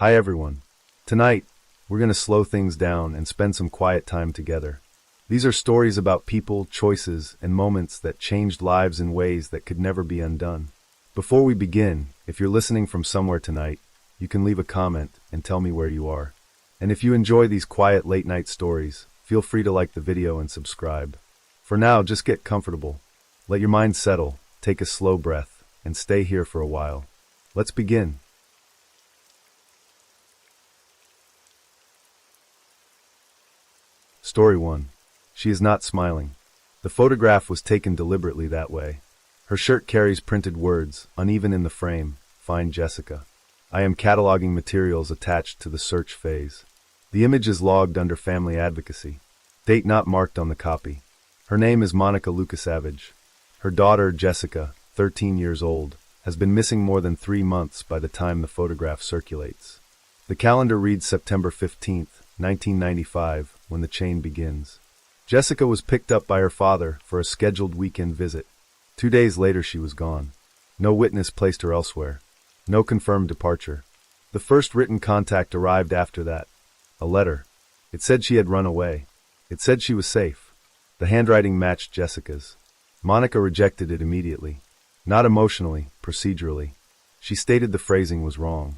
Hi everyone. Tonight, we're going to slow things down and spend some quiet time together. These are stories about people, choices, and moments that changed lives in ways that could never be undone. Before we begin, if you're listening from somewhere tonight, you can leave a comment and tell me where you are. And if you enjoy these quiet late-night stories, feel free to like the video and subscribe. For now, just get comfortable. Let your mind settle, take a slow breath, and stay here for a while. Let's begin. Story 1. She is not smiling. The photograph was taken deliberately that way. Her shirt carries printed words, uneven in the frame. Find Jessica. I am cataloging materials attached to the search phase. The image is logged under family advocacy. Date not marked on the copy. Her name is Monica Lukasavage. Her daughter, Jessica, 13 years old, has been missing more than 3 months by the time the photograph circulates. The calendar reads September 15th, 1995, when the chain begins. Jessica was picked up by her father for a scheduled weekend visit. 2 days later she was gone. No witness placed her elsewhere. No confirmed departure. The first written contact arrived after that. A letter. It said she had run away. It said she was safe. The handwriting matched Jessica's. Monica rejected it immediately. Not emotionally, procedurally. She stated the phrasing was wrong.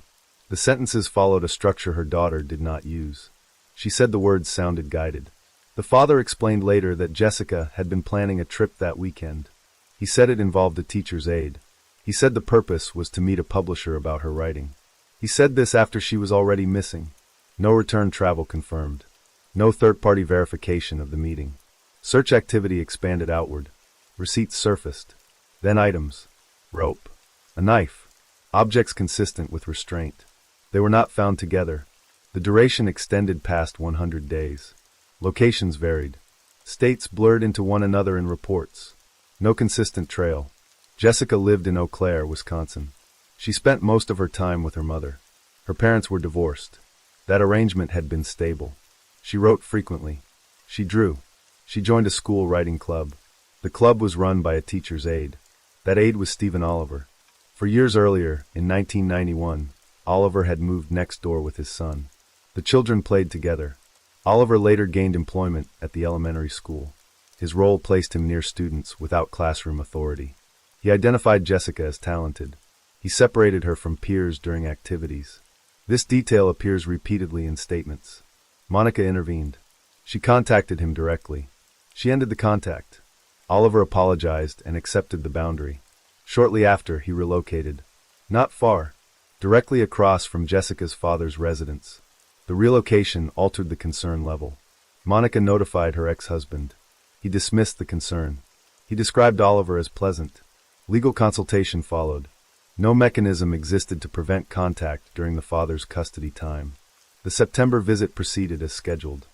The sentences followed a structure her daughter did not use. She said the words sounded guided. The father explained later that Jessica had been planning a trip that weekend. He said it involved a teacher's aide. He said the purpose was to meet a publisher about her writing. He said this after she was already missing. No return travel confirmed. No third-party verification of the meeting. Search activity expanded outward. Receipts surfaced. Then items. Rope. A knife. Objects consistent with restraint. They were not found together. The duration extended past 100 days. Locations varied. States blurred into one another in reports. No consistent trail. Jessica lived in Eau Claire, Wisconsin. She spent most of her time with her mother. Her parents were divorced. That arrangement had been stable. She wrote frequently. She drew. She joined a school writing club. The club was run by a teacher's aide. That aide was Stephen Oliver. For years earlier, in 1991, Oliver had moved next door with his son. The children played together. Oliver later gained employment at the elementary school. His role placed him near students without classroom authority. He identified Jessica as talented. He separated her from peers during activities. This detail appears repeatedly in statements. Monica intervened. She contacted him directly. She ended the contact. Oliver apologized and accepted the boundary. Shortly after, he relocated. Not far. Directly across from Jessica's father's residence. The relocation altered the concern level. Monica notified her ex-husband. He dismissed the concern. He described Oliver as pleasant. Legal consultation followed. No mechanism existed to prevent contact during the father's custody time. The September visit proceeded as scheduled.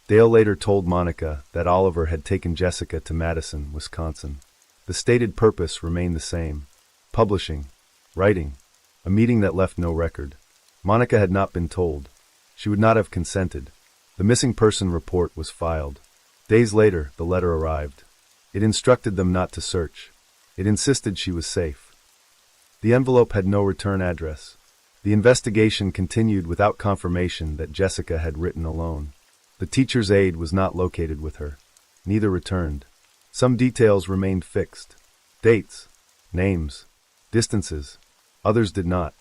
Dale later told Monica that Oliver had taken Jessica to Madison, Wisconsin. The stated purpose remained the same. Publishing. Writing. A meeting that left no record. Monica had not been told. She would not have consented. The missing person report was filed. Days later, the letter arrived. It instructed them not to search. It insisted she was safe. The envelope had no return address. The investigation continued without confirmation that Jessica had written alone. The teacher's aide was not located with her. Neither returned. Some details remained fixed. Dates, names, distances. Others did not.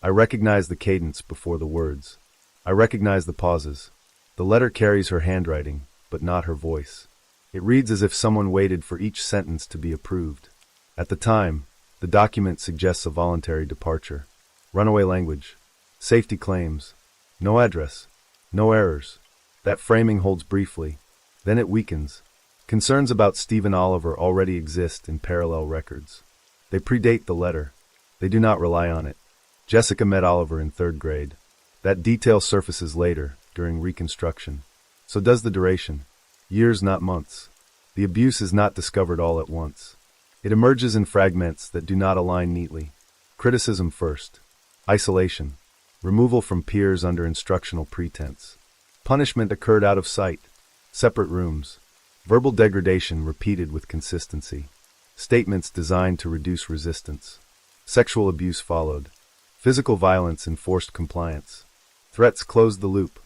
I recognized the cadence before the words. I recognized the pauses. The letter carries her handwriting, but not her voice. It reads as if someone waited for each sentence to be approved. At the time, the document suggests a voluntary departure. Runaway language. Safety claims. No address. No errors. That framing holds briefly. Then it weakens. Concerns about Stephen Oliver already exist in parallel records. They predate the letter. They do not rely on it. Jessica met Oliver in 3rd grade. That detail surfaces later, during reconstruction. So does the duration. Years, not months. The abuse is not discovered all at once. It emerges in fragments that do not align neatly. Criticism first. Isolation. Removal from peers under instructional pretense. Punishment occurred out of sight. Separate rooms. Verbal degradation repeated with consistency. Statements designed to reduce resistance. Sexual abuse followed. Physical violence enforced compliance. Threats closed the loop.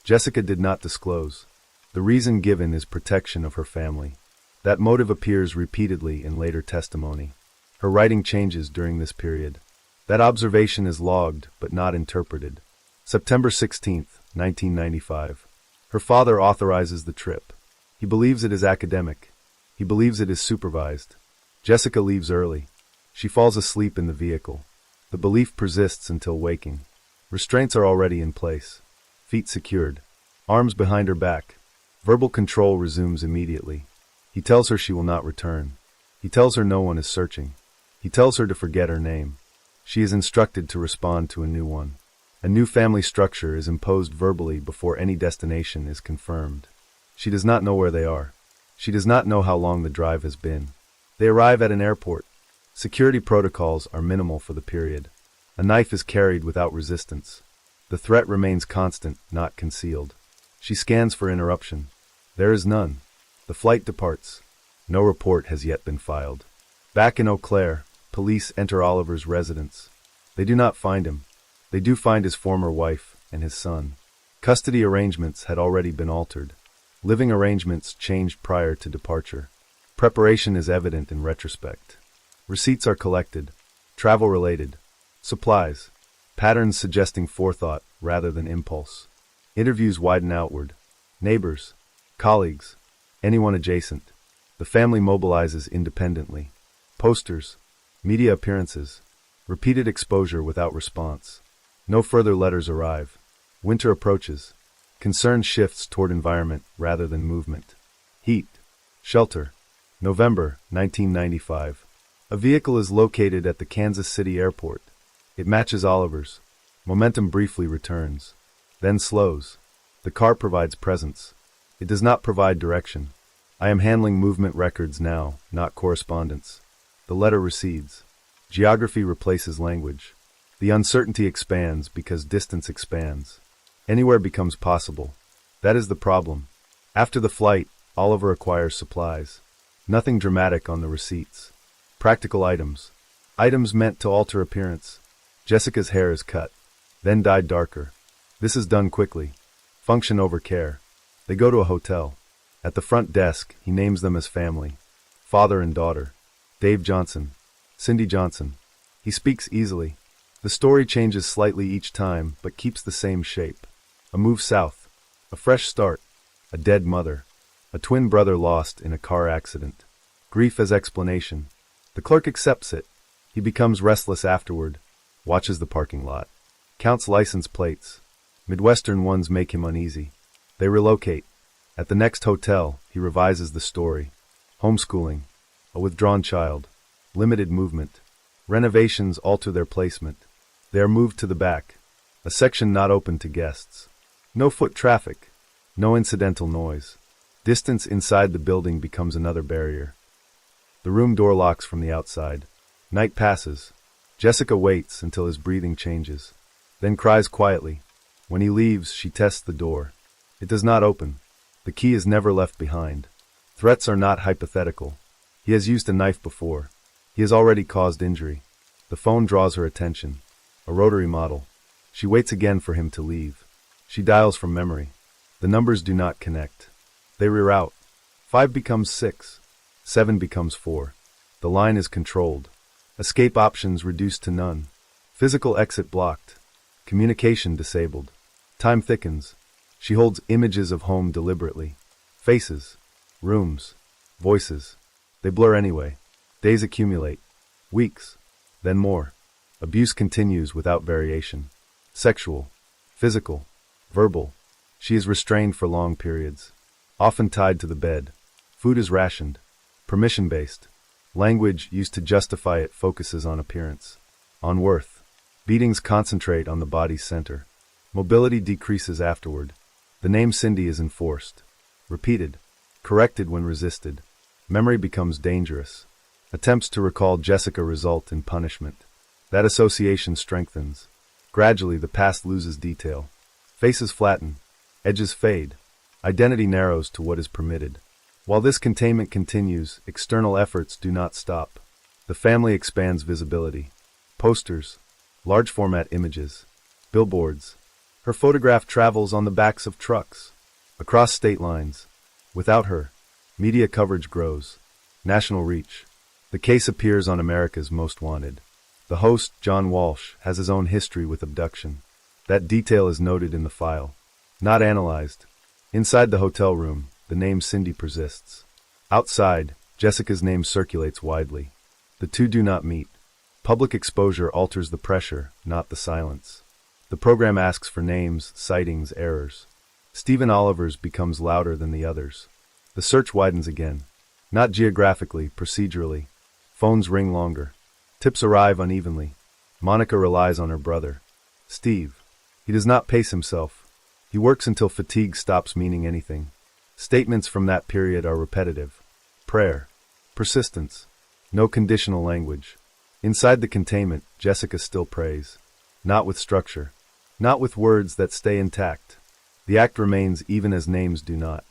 Jessica did not disclose. The reason given is protection of her family. That motive appears repeatedly in later testimony. Her writing changes during this period. That observation is logged, but not interpreted. September 16, 1995. Her father authorizes the trip. He believes it is academic. He believes it is supervised. Jessica leaves early. She falls asleep in the vehicle. The belief persists until waking. Restraints are already in place. Feet secured. Arms behind her back. Verbal control resumes immediately. He tells her she will not return. He tells her no one is searching. He tells her to forget her name. She is instructed to respond to a new one. A new family structure is imposed verbally before any destination is confirmed. She does not know where they are. She does not know how long the drive has been. They arrive at an airport. Security protocols are minimal for the period. A knife is carried without resistance. The threat remains constant, not concealed. She scans for interruption. There is none. The flight departs. No report has yet been filed. Back in Eau Claire, police enter Oliver's residence. They do not find him. They do find his former wife and his son. Custody arrangements had already been altered. Living arrangements changed prior to departure. Preparation is evident in retrospect. Receipts are collected. Travel-related. Supplies. Patterns suggesting forethought rather than impulse. Interviews widen outward. Neighbors. Colleagues. Anyone adjacent. The family mobilizes independently. Posters. Media appearances. Repeated exposure without response. No further letters arrive. Winter approaches. Concern shifts toward environment rather than movement. Heat. Shelter. November 1995. A vehicle is located at the Kansas City airport. It matches Oliver's. Momentum briefly returns. Then slows. The car provides presence. It does not provide direction. I am handling movement records now, not correspondence. The letter recedes. Geography replaces language. The uncertainty expands because distance expands. Anywhere becomes possible. That is the problem. After the flight, Oliver acquires supplies. Nothing dramatic on the receipts. Practical items. Items meant to alter appearance. Jessica's hair is cut, then dyed darker. This is done quickly. Function over care. They go to a hotel. At the front desk, he names them as family. Father and daughter. Dave Johnson. Cindy Johnson. He speaks easily. The story changes slightly each time, but keeps the same shape. A move south. A fresh start. A dead mother. A twin brother lost in a car accident. Grief as explanation. The clerk accepts it. He becomes restless afterward. Watches the parking lot. Counts license plates. Midwestern ones make him uneasy. They relocate. At the next hotel, he revises the story. Homeschooling. A withdrawn child. Limited movement. Renovations alter their placement. They are moved to the back. A section not open to guests. No foot traffic. No incidental noise. Distance inside the building becomes another barrier. The room door locks from the outside. Night passes. Jessica waits until his breathing changes. Then cries quietly. When he leaves, she tests the door. It does not open. The key is never left behind. Threats are not hypothetical. He has used a knife before. He has already caused injury. The phone draws her attention. A rotary model. She waits again for him to leave. She dials from memory. The numbers do not connect. They reroute. 5 becomes 6. 7 becomes 4. The line is controlled. Escape options reduced to none. Physical exit blocked. Communication disabled. Time thickens. She holds images of home deliberately. Faces. Rooms. Voices. They blur anyway. Days accumulate. Weeks. Then more. Abuse continues without variation. Sexual. Physical. Verbal. She is restrained for long periods. Often tied to the bed. Food is rationed. Permission-based. Language used to justify it focuses on appearance. On worth. Beatings concentrate on the body's center. Mobility decreases afterward. The name Cindy is enforced. Repeated. Corrected when resisted. Memory becomes dangerous. Attempts to recall Jessica result in punishment. That association strengthens. Gradually, the past loses detail. Faces flatten. Edges fade. Identity narrows to what is permitted. While this containment continues, external efforts do not stop. The family expands visibility. Posters. Large format images. Billboards. Her photograph travels on the backs of trucks, across state lines. Without her, media coverage grows. National reach. The case appears on America's Most Wanted. The host, John Walsh, has his own history with abduction. That detail is noted in the file, not analyzed. Inside the hotel room, the name Cindy persists. Outside, Jessica's name circulates widely. The two do not meet. Public exposure alters the pressure, not the silence. The program asks for names, sightings, errors. Stephen Oliver's becomes louder than the others. The search widens again. Not geographically, procedurally. Phones ring longer. Tips arrive unevenly. Monica relies on her brother, Steve. He does not pace himself. He works until fatigue stops meaning anything. Statements from that period are repetitive. Prayer. Persistence. No conditional language. Inside the containment, Jessica still prays. Not with structure. Not with words that stay intact. The act remains even as names do not.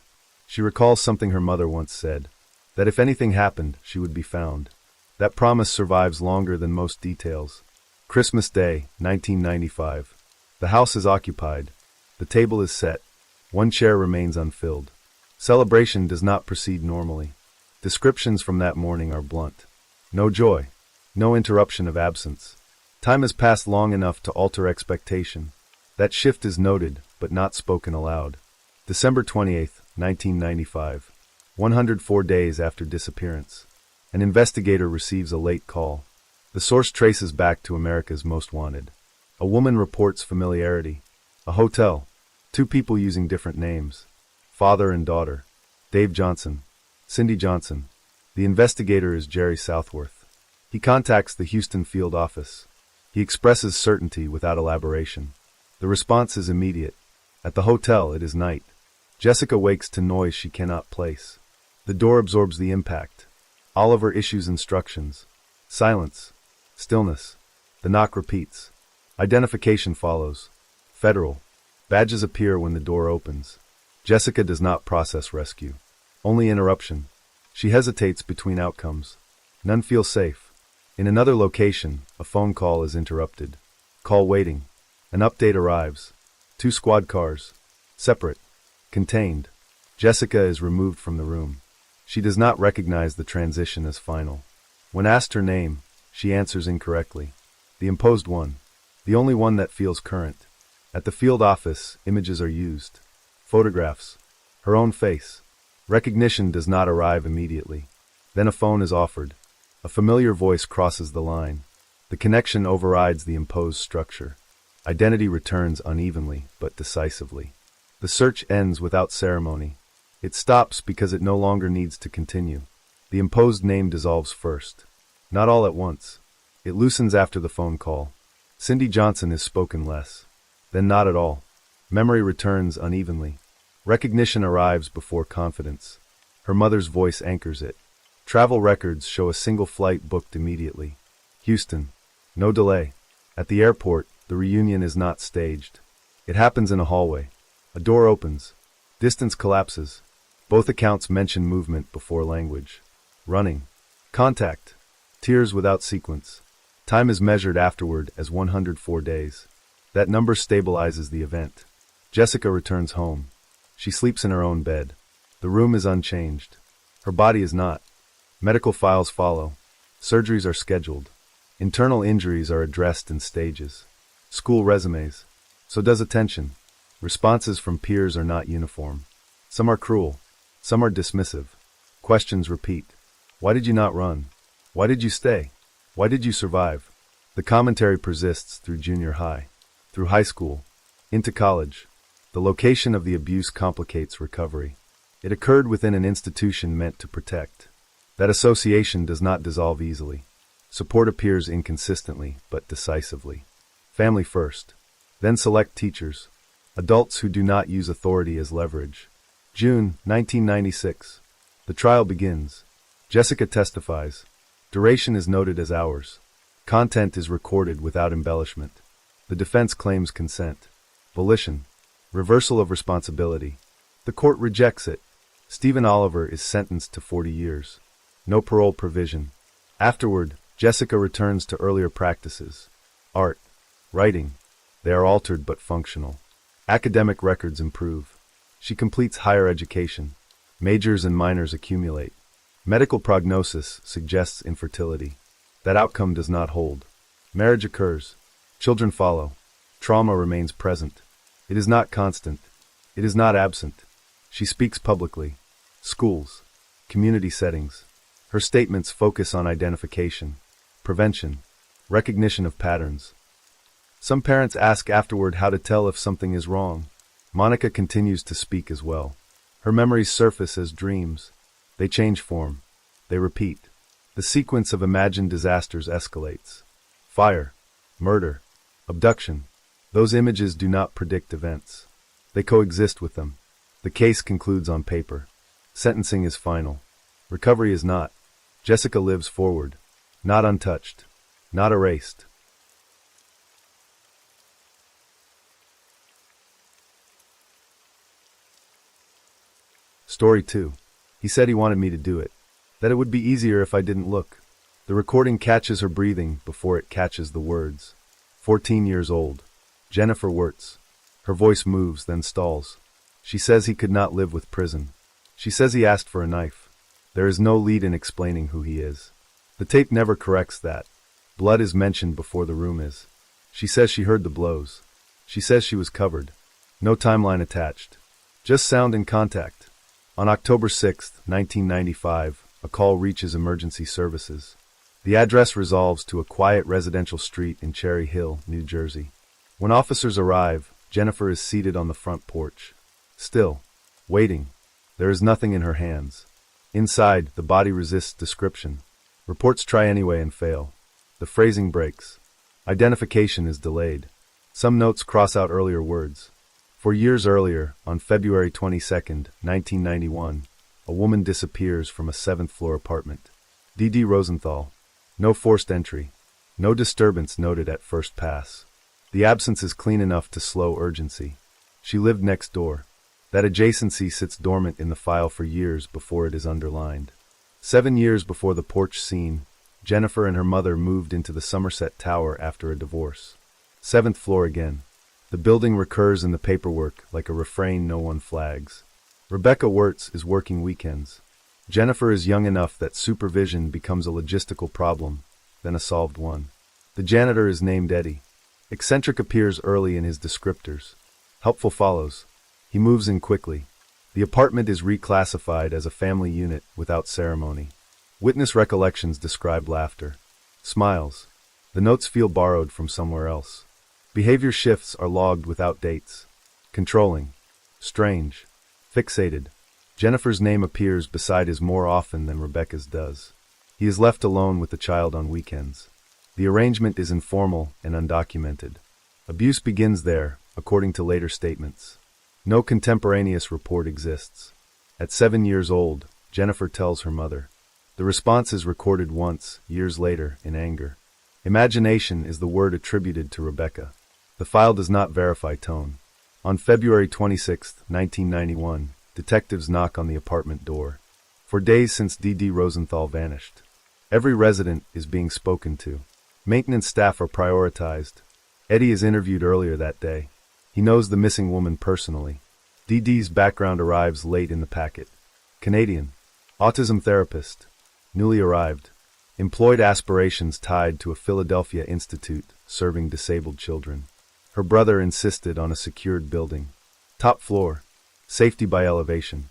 She recalls something her mother once said, that if anything happened, she would be found. That promise survives longer than most details. Christmas Day, 1995. The house is occupied. The table is set. One chair remains unfilled. Celebration does not proceed normally. Descriptions from that morning are blunt. No joy. No interruption of absence. Time has passed long enough to alter expectation. That shift is noted, but not spoken aloud. December 28th, 1995. 104 days after disappearance. An investigator receives a late call. The source traces back to America's Most Wanted. A woman reports familiarity. A hotel. Two people using different names. Father and daughter. Dave Johnson. Cindy Johnson. The investigator is Jerry Southworth. He contacts the Houston field office. He expresses certainty without elaboration. The response is immediate. At the hotel, it is night. Jessica wakes to noise she cannot place. The door absorbs the impact. Oliver issues instructions. Silence. Stillness. The knock repeats. Identification follows. Federal. Badges appear when the door opens. Jessica does not process rescue. Only interruption. She hesitates between outcomes. None feel safe. In another location, a phone call is interrupted. Call waiting. An update arrives. 2 squad cars. Separate. Contained. Jessica is removed from the room. She does not recognize the transition as final. When asked her name, she answers incorrectly. The imposed one. The only one that feels current. At the field office, images are used. Photographs. Her own face. Recognition does not arrive immediately. Then a phone is offered. A familiar voice crosses the line. The connection overrides the imposed structure. Identity returns unevenly, but decisively. The search ends without ceremony. It stops because it no longer needs to continue. The imposed name dissolves first. Not all at once. It loosens after the phone call. Cindy Johnson is spoken less. Then not at all. Memory returns unevenly. Recognition arrives before confidence. Her mother's voice anchors it. Travel records show a single flight booked immediately. Houston. No delay. At the airport, the reunion is not staged. It happens in a hallway. A door opens. Distance collapses. Both accounts mention movement before language. Running. Contact. Tears without sequence. Time is measured afterward as 104 days. That number stabilizes the event. Jessica returns home. She sleeps in her own bed. The room is unchanged. Her body is not. Medical files follow. Surgeries are scheduled. Internal injuries are addressed in stages. School resumes. So does attention. Responses from peers are not uniform. Some are cruel. Some are dismissive. Questions repeat. Why did you not run? Why did you stay? Why did you survive? The commentary persists through junior high, through high school, into college. The location of the abuse complicates recovery. It occurred within an institution meant to protect. That association does not dissolve easily. Support appears inconsistently, but decisively. Family first. Then select teachers. Adults who do not use authority as leverage. June 1996. The trial begins. Jessica testifies. Duration is noted as hours. Content is recorded without embellishment. The defense claims consent. Volition. Reversal of responsibility. The court rejects it. Stephen Oliver is sentenced to 40 years. No parole provision. Afterward, Jessica returns to earlier practices. Art. Writing. They are altered but functional. Academic records improve. She completes higher education. Majors and minors accumulate. Medical prognosis suggests infertility. That outcome does not hold. Marriage occurs. Children follow. Trauma remains present. It is not constant. It is not absent. She speaks publicly. Schools. Community settings. Her statements focus on identification, prevention, recognition of patterns. Some parents ask afterward how to tell if something is wrong. Monica continues to speak as well. Her memories surface as dreams. They change form. They repeat. The sequence of imagined disasters escalates. Fire, murder, abduction. Those images do not predict events. They coexist with them. The case concludes on paper. Sentencing is final. Recovery is not. Jessica lives forward. Not untouched. Not erased. Story 2. He said he wanted me to do it. That it would be easier if I didn't look. The recording catches her breathing before it catches the words. 14 years old. Jennifer Wirtz. Her voice moves, then stalls. She says he could not live with prison. She says he asked for a knife. There is no lead in explaining who he is. The tape never corrects that. Blood is mentioned before the room is. She says she heard the blows. She says she was covered. No timeline attached. Just sound and contact. On October 6, 1995, a call reaches emergency services. The address resolves to a quiet residential street in Cherry Hill, New Jersey. When officers arrive, Jennifer is seated on the front porch. Still, waiting. There is nothing in her hands. Inside, the body resists description. Reports try anyway and fail. The phrasing breaks. Identification is delayed. Some notes cross out earlier words. 4 years earlier, on February 22, 1991, a woman disappears from a 7th-floor apartment. D.D. Rosenthal. No forced entry. No disturbance noted at first pass. The absence is clean enough to slow urgency. She lived next door. That adjacency sits dormant in the file for years before it is underlined. 7 years before the porch scene, Jennifer and her mother moved into the Somerset Tower after a divorce. 7th floor again. The building recurs in the paperwork like a refrain no one flags. Rebecca Wirtz is working weekends. Jennifer is young enough that supervision becomes a logistical problem, then a solved one. The janitor is named Eddie. Eccentric appears early in his descriptors. Helpful follows. He moves in quickly. The apartment is reclassified as a family unit without ceremony. Witness recollections describe laughter. Smiles. The notes feel borrowed from somewhere else. Behavior shifts are logged without dates. Controlling. Strange. Fixated. Jennifer's name appears beside his more often than Rebecca's does. He is left alone with the child on weekends. The arrangement is informal and undocumented. Abuse begins there, according to later statements. No contemporaneous report exists. At 7 years old, Jennifer tells her mother. The response is recorded once, years later, in anger. Imagination is the word attributed to Rebecca. The file does not verify tone. On February 26, 1991, detectives knock on the apartment door. For days since D.D. Rosenthal vanished. Every resident is being spoken to. Maintenance staff are prioritized. Eddie is interviewed earlier that day. He knows the missing woman personally. D.D.'s background arrives late in the packet. Canadian. Autism therapist. Newly arrived. Employed aspirations tied to a Philadelphia institute serving disabled children. Her brother insisted on a secured building. Top floor. Safety by elevation.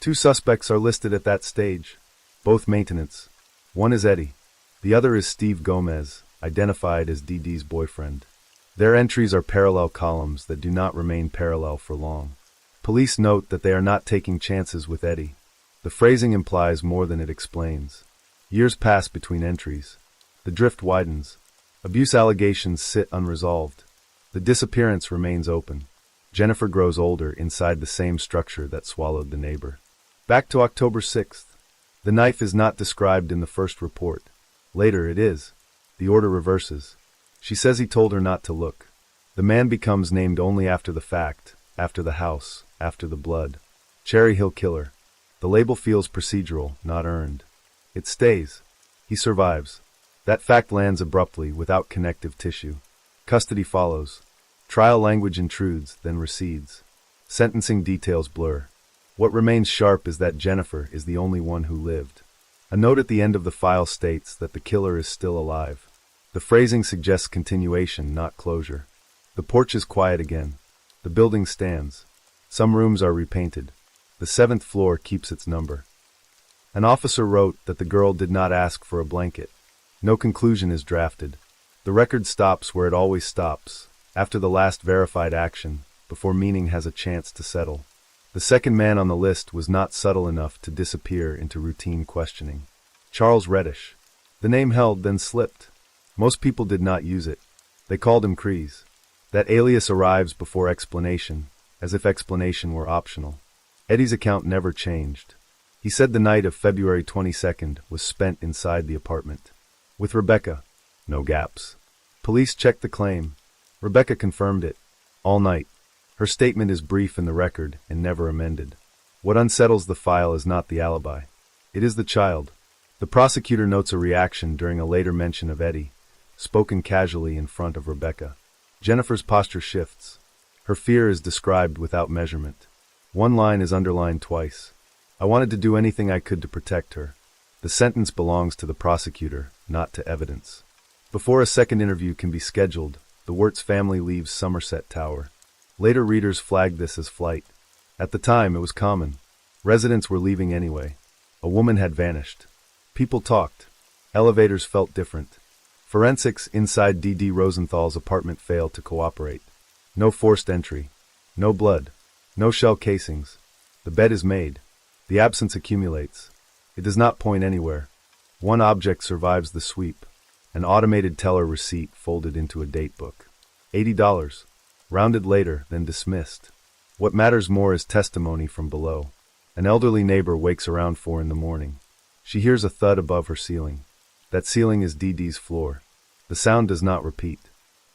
2 suspects are listed at that stage. Both maintenance. One is Eddie. The other is Steve Gomez, identified as D.D.'s boyfriend. Their entries are parallel columns that do not remain parallel for long. Police note that they are not taking chances with Eddie. The phrasing implies more than it explains. Years pass between entries. The drift widens. Abuse allegations sit unresolved. The disappearance remains open. Jennifer grows older inside the same structure that swallowed the neighbor. Back to October 6th. The knife is not described in the first report. Later it is. The order reverses. She says he told her not to look. The man becomes named only after the fact, after the house, after the blood. Cherry Hill Killer. The label feels procedural, not earned. It stays. He survives. That fact lands abruptly, without connective tissue. Custody follows. Trial language intrudes, then recedes. Sentencing details blur. What remains sharp is that Jennifer is the only one who lived. A note at the end of the file states that the killer is still alive. The phrasing suggests continuation, not closure. The porch is quiet again. The building stands. Some rooms are repainted. The 7th floor keeps its number. An officer wrote that the girl did not ask for a blanket. No conclusion is drafted. The record stops where it always stops, after the last verified action, before meaning has a chance to settle. The second man on the list was not subtle enough to disappear into routine questioning. Charles Reddish. The name held, then slipped. Most people did not use it. They called him Crees. That alias arrives before explanation, as if explanation were optional. Eddie's account never changed. He said the night of February 22nd was spent inside the apartment. With Rebecca. No gaps. Police checked the claim. Rebecca confirmed it. All night. Her statement is brief in the record and never amended. What unsettles the file is not the alibi. It is the child. The prosecutor notes a reaction during a later mention of Eddie, spoken casually in front of Rebecca. Jennifer's posture shifts. Her fear is described without measurement. One line is underlined twice. I wanted to do anything I could to protect her. The sentence belongs to the prosecutor, not to evidence. Before a second interview can be scheduled, the Wirtz family leaves Somerset Tower. Later readers flagged this as flight. At the time, it was common. Residents were leaving anyway. A woman had vanished. People talked. Elevators felt different. Forensics inside D.D. Rosenthal's apartment failed to cooperate. No forced entry. No blood. No shell casings. The bed is made. The absence accumulates. It does not point anywhere. One object survives the sweep. An automated teller receipt folded into a date book. $80. Rounded later, then dismissed. What matters more is testimony from below. An elderly neighbor wakes around 4 in the morning. She hears a thud above her ceiling. That ceiling is DD's floor. The sound does not repeat.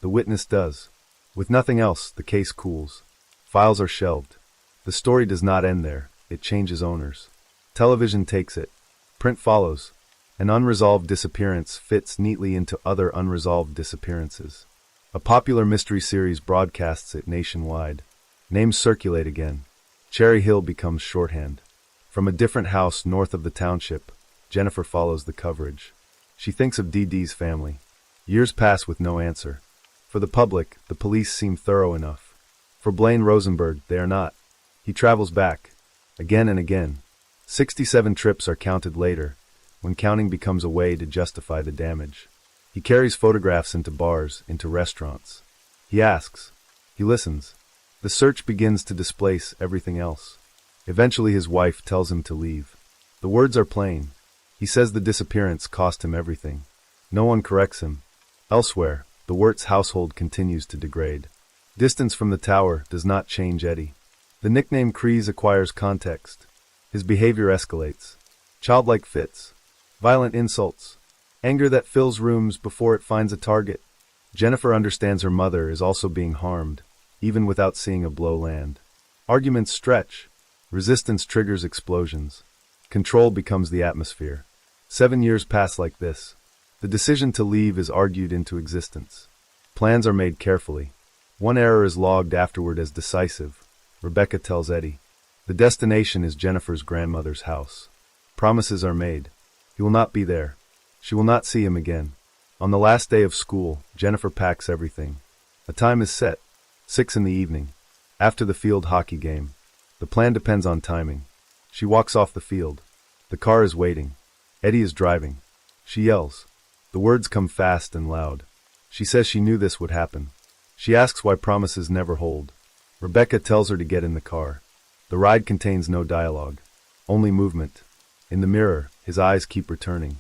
The witness does. With nothing else, the case cools. Files are shelved. The story does not end there. It changes owners. Television takes it. Print follows. An unresolved disappearance fits neatly into other unresolved disappearances. A popular mystery series broadcasts it nationwide. Names circulate again. Cherry Hill becomes shorthand. From a different house north of the township, Jennifer follows the coverage. She thinks of DD's family. Years pass with no answer. For the public, the police seem thorough enough. For Blaine Rosenberg, they are not. He travels back. Again and again. 67 trips are counted later, when counting becomes a way to justify the damage. He carries photographs into bars, into restaurants. He asks. He listens. The search begins to displace everything else. Eventually his wife tells him to leave. The words are plain. He says the disappearance cost him everything. No one corrects him. Elsewhere, the Wirtz household continues to degrade. Distance from the tower does not change Eddie. The nickname Crees acquires context. His behavior escalates. Childlike fits. Violent insults. Anger that fills rooms before it finds a target. Jennifer understands her mother is also being harmed, even without seeing a blow land. Arguments stretch. Resistance triggers explosions. Control becomes the atmosphere. 7 years pass like this. The decision to leave is argued into existence. Plans are made carefully. One error is logged afterward as decisive. Rebecca tells Eddie. The destination is Jennifer's grandmother's house. Promises are made. He will not be there. She will not see him again. On the last day of school, Jennifer packs everything. A time is set. 6 in the evening. After the field hockey game. The plan depends on timing. She walks off the field. The car is waiting. Eddie is driving. She yells. The words come fast and loud. She says she knew this would happen. She asks why promises never hold. Rebecca tells her to get in the car. The ride contains no dialogue. Only movement. In the mirror, his eyes keep returning.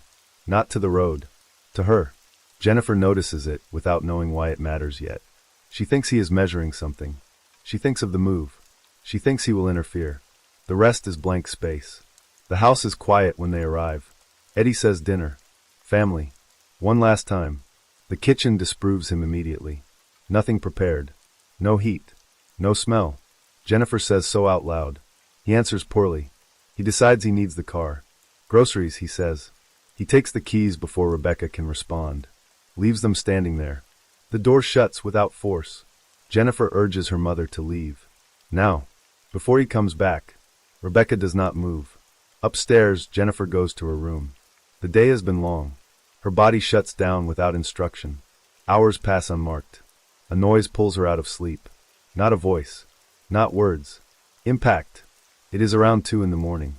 Not to the road. To her. Jennifer notices it without knowing why it matters yet. She thinks he is measuring something. She thinks of the move. She thinks he will interfere. The rest is blank space. The house is quiet when they arrive. Eddie says dinner. Family. One last time. The kitchen disproves him immediately. Nothing prepared. No heat. No smell. Jennifer says so out loud. He answers poorly. He decides he needs the car. Groceries, he says. He takes the keys before Rebecca can respond. Leaves them standing there. The door shuts without force. Jennifer urges her mother to leave. Now. Before he comes back. Rebecca does not move. Upstairs, Jennifer goes to her room. The day has been long. Her body shuts down without instruction. Hours pass unmarked. A noise pulls her out of sleep. Not a voice. Not words. Impact. It is around 2 in the morning.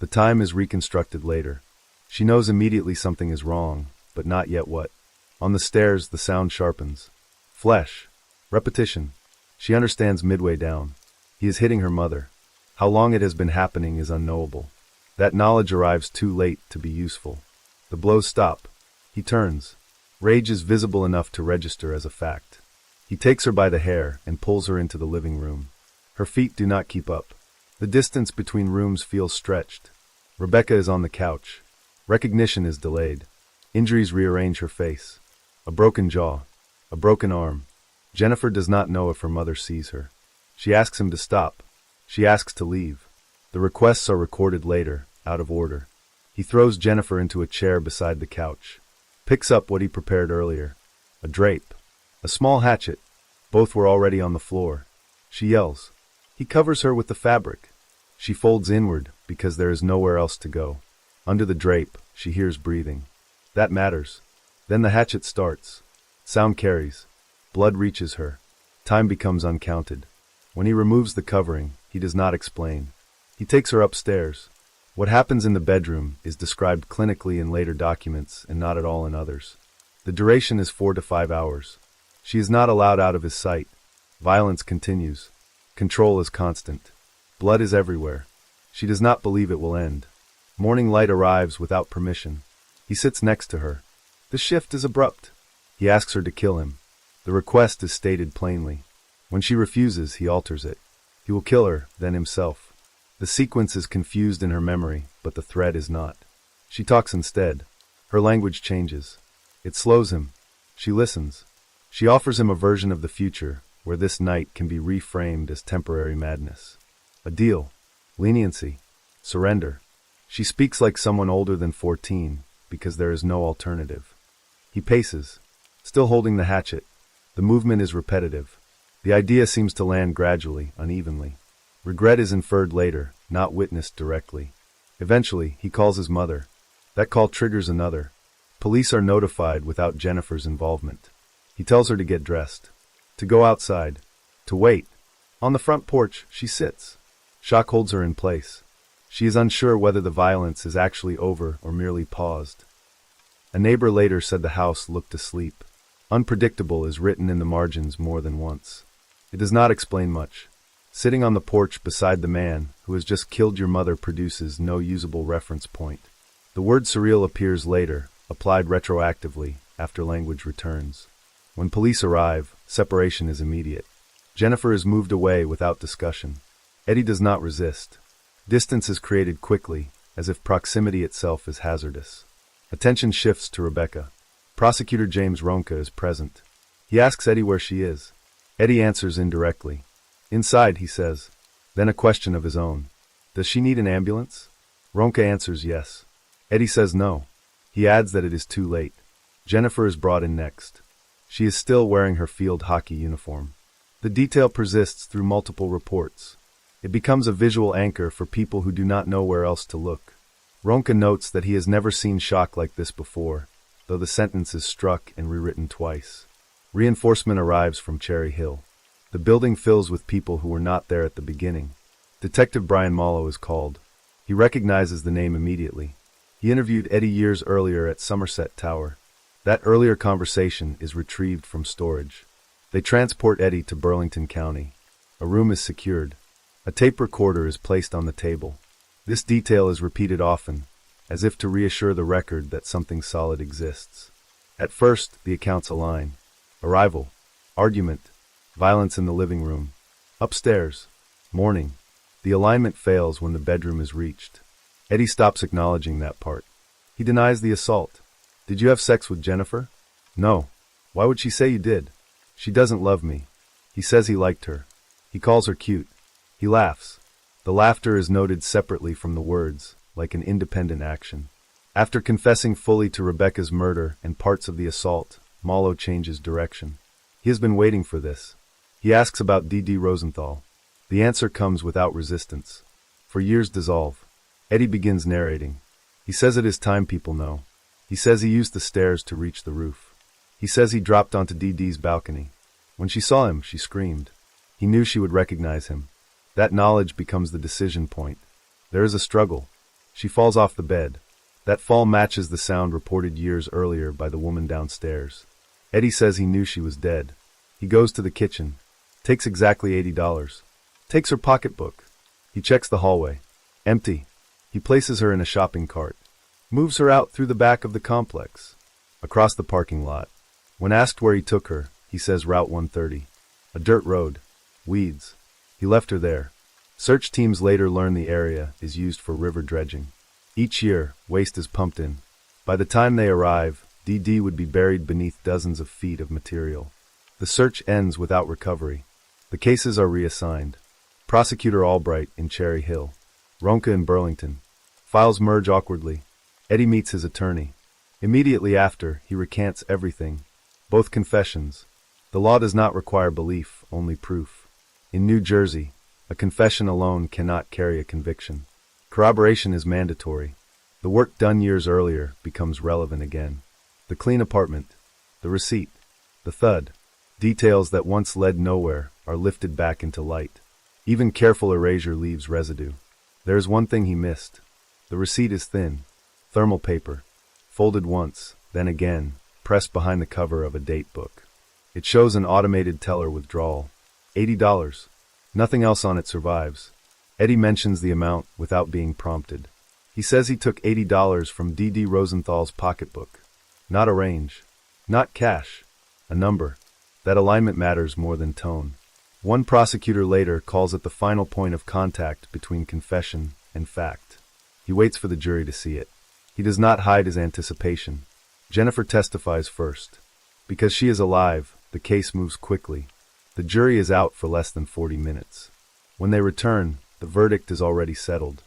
The time is reconstructed later. She knows immediately something is wrong, but not yet what. On the stairs, the sound sharpens. Flesh. Repetition. She understands midway down. He is hitting her mother. How long it has been happening is unknowable. That knowledge arrives too late to be useful. The blows stop. He turns. Rage is visible enough to register as a fact. He takes her by the hair and pulls her into the living room. Her feet do not keep up. The distance between rooms feels stretched. Rebecca is on the couch. Recognition is delayed. Injuries rearrange her face. A broken jaw. A broken arm. Jennifer does not know if her mother sees her. She asks him to stop. She asks to leave. The requests are recorded later, out of order. He throws Jennifer into a chair beside the couch. Picks up what he prepared earlier. A drape. A small hatchet. Both were already on the floor. She yells. He covers her with the fabric. She folds inward because there is nowhere else to go. Under the drape, she hears breathing. That matters. Then the hatchet starts. Sound carries. Blood reaches her. Time becomes uncounted. When he removes the covering, he does not explain. He takes her upstairs. What happens in the bedroom is described clinically in later documents and not at all in others. The duration is 4 to 5 hours. She is not allowed out of his sight. Violence continues. Control is constant. Blood is everywhere. She does not believe it will end. Morning light arrives without permission. He sits next to her. The shift is abrupt. He asks her to kill him. The request is stated plainly. When she refuses, he alters it. He will kill her, then himself. The sequence is confused in her memory, but the thread is not. She talks instead. Her language changes. It slows him. She listens. She offers him a version of the future, where this night can be reframed as temporary madness. A deal. Leniency. Surrender. She speaks like someone older than 14, because there is no alternative. He paces, still holding the hatchet. The movement is repetitive. The idea seems to land gradually, unevenly. Regret is inferred later, not witnessed directly. Eventually, he calls his mother. That call triggers another. Police are notified without Jennifer's involvement. He tells her to get dressed, to go outside, to wait. On the front porch, she sits. Shock holds her in place. She is unsure whether the violence is actually over or merely paused. A neighbor later said the house looked asleep. Unpredictable is written in the margins more than once. It does not explain much. Sitting on the porch beside the man who has just killed your mother produces no usable reference point. The word surreal appears later, applied retroactively, after language returns. When police arrive, separation is immediate. Jennifer is moved away without discussion. Eddie does not resist. Distance is created quickly, as if proximity itself is hazardous. Attention shifts to Rebecca. Prosecutor James Ronca is present. He asks Eddie where she is. Eddie answers indirectly. Inside, he says. Then a question of his own. Does she need an ambulance? Ronca answers yes. Eddie says no. He adds that it is too late. Jennifer is brought in next. She is still wearing her field hockey uniform. The detail persists through multiple reports. It becomes a visual anchor for people who do not know where else to look. Ronca notes that he has never seen shock like this before, though the sentence is struck and rewritten twice. Reinforcement arrives from Cherry Hill. The building fills with people who were not there at the beginning. Detective Brian Mallow is called. He recognizes the name immediately. He interviewed Eddie years earlier at Somerset Tower. That earlier conversation is retrieved from storage. They transport Eddie to Burlington County. A room is secured. A tape recorder is placed on the table. This detail is repeated often, as if to reassure the record that something solid exists. At first, the accounts align. Arrival. Argument. Violence in the living room. Upstairs. Morning. The alignment fails when the bedroom is reached. Eddie stops acknowledging that part. He denies the assault. Did you have sex with Jennifer? No. Why would she say you did? She doesn't love me. He says he liked her. He calls her cute. He laughs. The laughter is noted separately from the words, like an independent action. After confessing fully to Rebecca's murder and parts of the assault, Mallow changes direction. He has been waiting for this. He asks about D.D. Rosenthal. The answer comes without resistance. For years dissolve. Eddie begins narrating. He says it is time people know. He says he used the stairs to reach the roof. He says he dropped onto D.D.'s balcony. When she saw him, she screamed. He knew she would recognize him. That knowledge becomes the decision point. There is a struggle. She falls off the bed. That fall matches the sound reported years earlier by the woman downstairs. Eddie says he knew she was dead. He goes to the kitchen. Takes exactly $80. Takes her pocketbook. He checks the hallway. Empty. He places her in a shopping cart. Moves her out through the back of the complex. Across the parking lot. When asked where he took her, he says Route 130. A dirt road. Weeds. He left her there. Search teams later learn the area is used for river dredging. Each year, waste is pumped in. By the time they arrive, D.D. would be buried beneath dozens of feet of material. The search ends without recovery. The cases are reassigned. Prosecutor Albright in Cherry Hill. Ronka in Burlington. Files merge awkwardly. Eddie meets his attorney. Immediately after, he recants everything. Both confessions. The law does not require belief, only proof. In New Jersey, a confession alone cannot carry a conviction. Corroboration is mandatory. The work done years earlier becomes relevant again. The clean apartment, the receipt, the thud, details that once led nowhere are lifted back into light. Even careful erasure leaves residue. There is one thing he missed. The receipt is thin, thermal paper, folded once, then again, pressed behind the cover of a date book. It shows an automated teller withdrawal. $80. Nothing else on it survives. Eddie mentions the amount without being prompted. He says he took $80 from D.D. Rosenthal's pocketbook. Not a range. Not cash. A number. That alignment matters more than tone. One prosecutor later calls it the final point of contact between confession and fact. He waits for the jury to see it. He does not hide his anticipation. Jennifer testifies first. Because she is alive, the case moves quickly. The jury is out for less than 40 minutes. When they return, the verdict is already settled.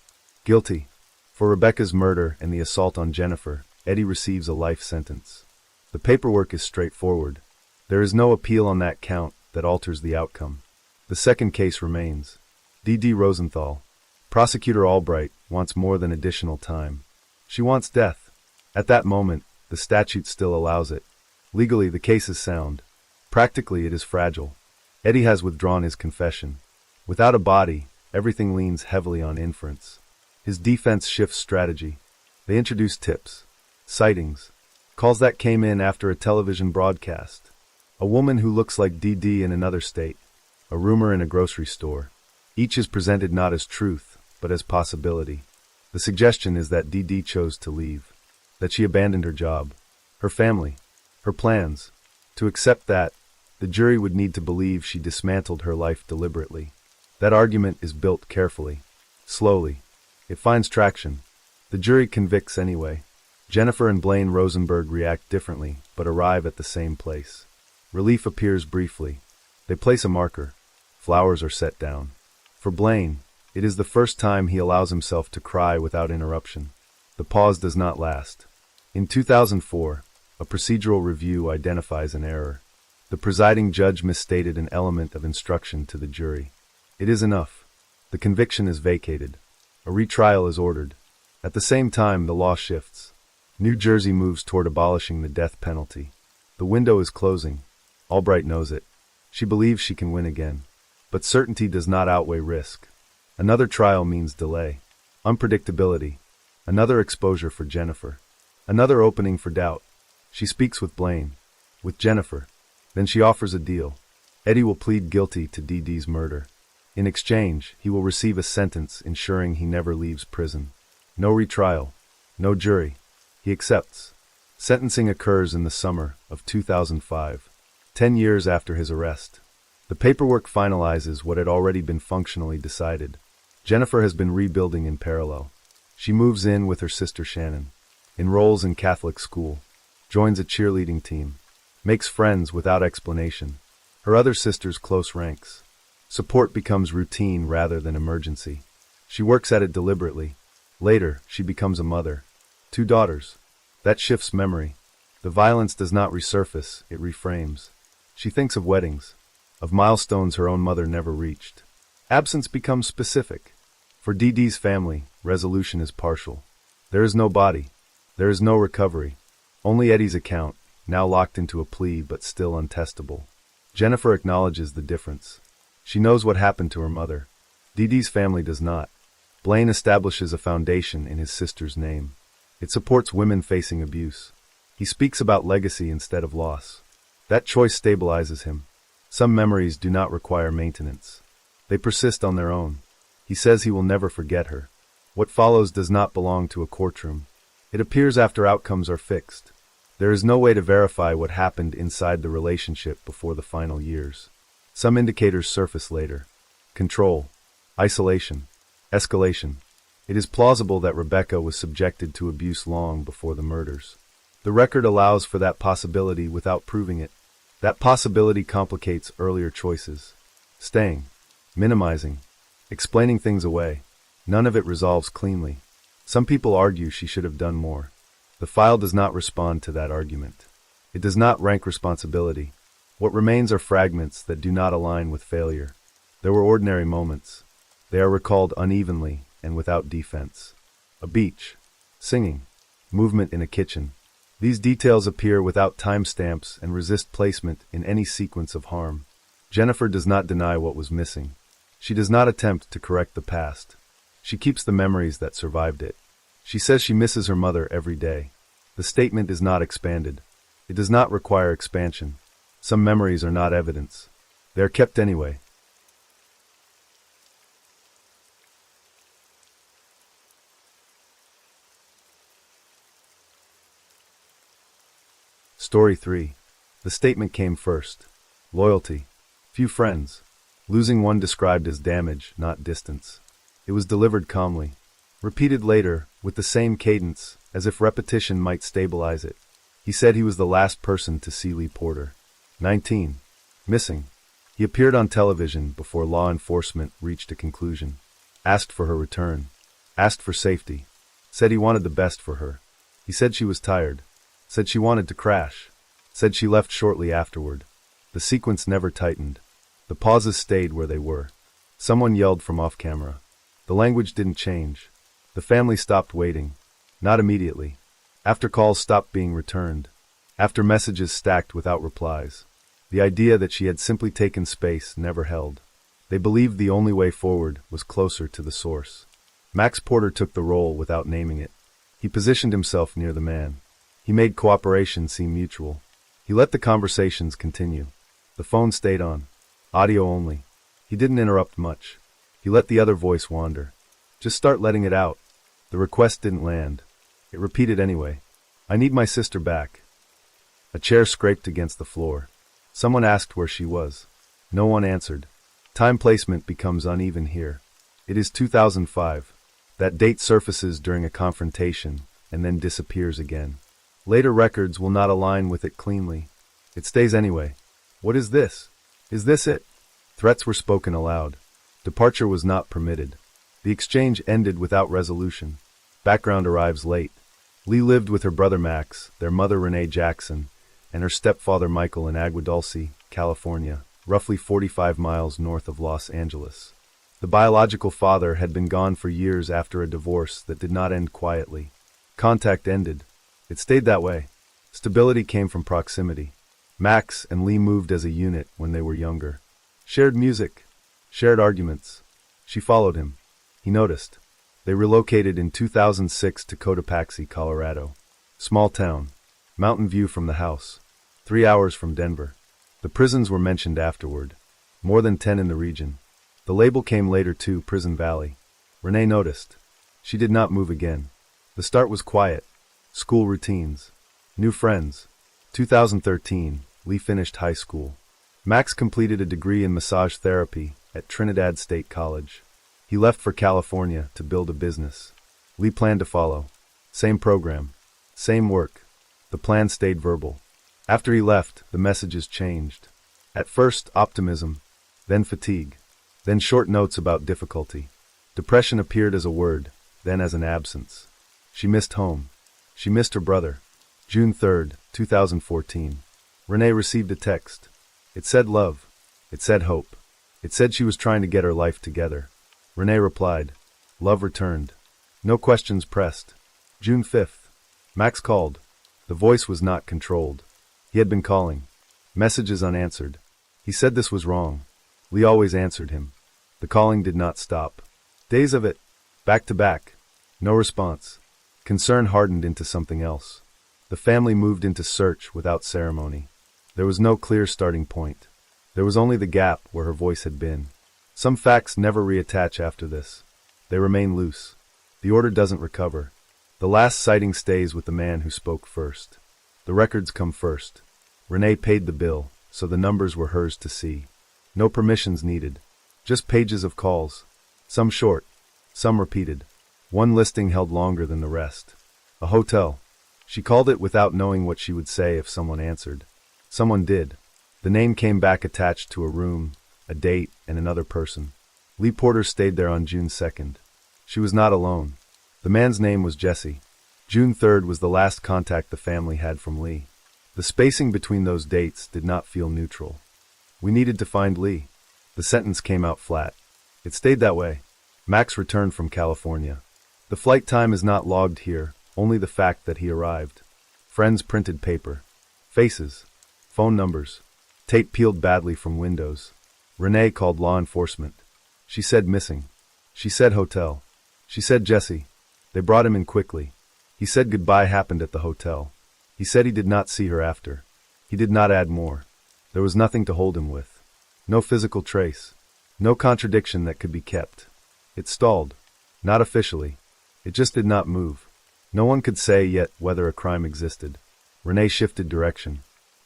Guilty. For Rebecca's murder and the assault on Jennifer, Eddie receives a life sentence. The paperwork is straightforward. There is no appeal on that count that alters the outcome. The second case remains. D.D. Rosenthal. Prosecutor Albright wants more than additional time. She wants death. At that moment, the statute still allows it. Legally, the case is sound. Practically, it is fragile. Eddie has withdrawn his confession. Without a body, everything leans heavily on inference. His defense shifts strategy. They introduce tips. Sightings. Calls that came in after a television broadcast. A woman who looks like D.D. in another state. A rumor in a grocery store. Each is presented not as truth, but as possibility. The suggestion is that D.D. chose to leave. That she abandoned her job. Her family. Her plans. To accept that, the jury would need to believe she dismantled her life deliberately. That argument is built carefully. Slowly. It finds traction. The jury convicts anyway. Jennifer and Blaine Rosenberg react differently, but arrive at the same place. Relief appears briefly. They place a marker. Flowers are set down. For Blaine, it is the first time he allows himself to cry without interruption. The pause does not last. In 2004, a procedural review identifies an error. The presiding judge misstated an element of instruction to the jury. It is enough. The conviction is vacated. A retrial is ordered. At the same time, the law shifts. New Jersey moves toward abolishing the death penalty. The window is closing. Albright knows it. She believes she can win again. But certainty does not outweigh risk. Another trial means delay. Unpredictability. Another exposure for Jennifer. Another opening for doubt. She speaks with Blaine. With Jennifer. Then she offers a deal. Eddie will plead guilty to D.D.'s murder. In exchange, he will receive a sentence ensuring he never leaves prison. No retrial. No jury. He accepts. Sentencing occurs in the summer of 2005, 10 years after his arrest. The paperwork finalizes what had already been functionally decided. Jennifer has been rebuilding in parallel. She moves in with her sister Shannon, enrolls in Catholic school, joins a cheerleading team, makes friends without explanation. Her other sister's close ranks. Support becomes routine rather than emergency. She works at it deliberately. Later, she becomes a mother. 2 daughters. That shifts memory. The violence does not resurface, it reframes. She thinks of weddings. of milestones her own mother never reached. Absence becomes specific. For Dee Dee's family, resolution is partial. There is no body. There is no recovery. Only Eddie's account, now locked into a plea but still untestable. Jennifer acknowledges the difference. She knows what happened to her mother. Dee Dee's family does not. Blaine establishes a foundation in his sister's name. It supports women facing abuse. He speaks about legacy instead of loss. That choice stabilizes him. Some memories do not require maintenance. They persist on their own. He says he will never forget her. What follows does not belong to a courtroom. It appears after outcomes are fixed. There is no way to verify what happened inside the relationship before the final years. Some indicators surface later. Control, isolation, escalation. It is plausible that Rebecca was subjected to abuse long before the murders. The record allows for that possibility without proving it. That possibility complicates earlier choices. Staying, minimizing, explaining things away. None of it resolves cleanly. Some people argue she should have done more. The file does not respond to that argument. It does not rank responsibility. What remains are fragments that do not align with failure. There were ordinary moments. They are recalled unevenly and without defense. A beach, singing, movement in a kitchen. These details appear without timestamps and resist placement in any sequence of harm. Jennifer does not deny what was missing. She does not attempt to correct the past. She keeps the memories that survived it. She says she misses her mother every day. The statement is not expanded. It does not require expansion. Some memories are not evidence. They are kept anyway. Story 3. The statement came first. Loyalty. Few friends. Losing one described as damage, not distance. It was delivered calmly. Repeated later, with the same cadence, as if repetition might stabilize it. He said he was the last person to see Lee Porter. 19. Missing. He appeared on television before law enforcement reached a conclusion. Asked for her return. Asked for safety. Said he wanted the best for her. He said she was tired. Said she wanted to crash. Said she left shortly afterward. The sequence never tightened. The pauses stayed where they were. Someone yelled from off-camera. The language didn't change. The family stopped waiting. Not immediately. After calls stopped being returned. After messages stacked without replies. The idea that she had simply taken space never held. They believed the only way forward was closer to the source. Max Porter took the role without naming it. He positioned himself near the man. He made cooperation seem mutual. He let the conversations continue. The phone stayed on. Audio only. He didn't interrupt much. He let the other voice wander. Just start letting it out. The request didn't land. It repeated anyway. I need my sister back. A chair scraped against the floor. Someone asked where she was. No one answered. Time placement becomes uneven here. It is 2005. That date surfaces during a confrontation and then disappears again. Later records will not align with it cleanly. It stays anyway. What is this? Is this it? Threats were spoken aloud. Departure was not permitted. The exchange ended without resolution. Background arrives late. Lee lived with her brother Max, their mother Renee Jackson, and her stepfather Michael in Agua Dulce, California, roughly 45 miles north of Los Angeles. The biological father had been gone for years after a divorce that did not end quietly. Contact ended. It stayed that way. Stability came from proximity. Max and Lee moved as a unit when they were younger. Shared music. Shared arguments. She followed him. He noticed. They relocated in 2006 to Cotopaxi, Colorado. Small town. Mountain view from the house. 3 hours from Denver. The prisons were mentioned afterward. More than 10 in the region. The label came later too, Prison Valley. Renee noticed. She did not move again. The start was quiet. School routines. New friends. 2013, Lee finished high school. Max completed a degree in massage therapy at Trinidad State College. He left for California to build a business. Lee planned to follow. Same program. Same work. The plan stayed verbal. After he left, the messages changed. At first, optimism. Then fatigue. Then short notes about difficulty. Depression appeared as a word, then as an absence. She missed home. She missed her brother. June 3, 2014. Renee received a text. It said love. It said hope. It said she was trying to get her life together. Renee replied. Love returned. No questions pressed. June 5th. Max called. The voice was not controlled. He had been calling. Messages unanswered. He said this was wrong. Lee always answered him. The calling did not stop. Days of it. Back to back. No response. Concern hardened into something else. The family moved into search without ceremony. There was no clear starting point. There was only the gap where her voice had been. Some facts never reattach after this. They remain loose. The order doesn't recover. The last sighting stays with the man who spoke first. The records come first. Renee paid the bill, so the numbers were hers to see. No permissions needed. Just pages of calls. Some short, some repeated. One listing held longer than the rest. A hotel. She called it without knowing what she would say if someone answered. Someone did. The name came back attached to a room, a date, and another person. Lee Porter stayed there on June 2nd. She was not alone. The man's name was Jesse. June 3rd was the last contact the family had from Lee. The spacing between those dates did not feel neutral. We needed to find Lee. The sentence came out flat. It stayed that way. Max returned from California. The flight time is not logged here, only the fact that he arrived. Friends printed paper. Faces. Phone numbers. Tape peeled badly from windows. Renee called law enforcement. She said missing. She said hotel. She said Jesse. They brought him in quickly. He said goodbye happened at the hotel. He said he did not see her after. He did not add more. There was nothing to hold him with. No physical trace. No contradiction that could be kept. It stalled. Not officially. It just did not move. No one could say yet whether a crime existed. Renee shifted direction.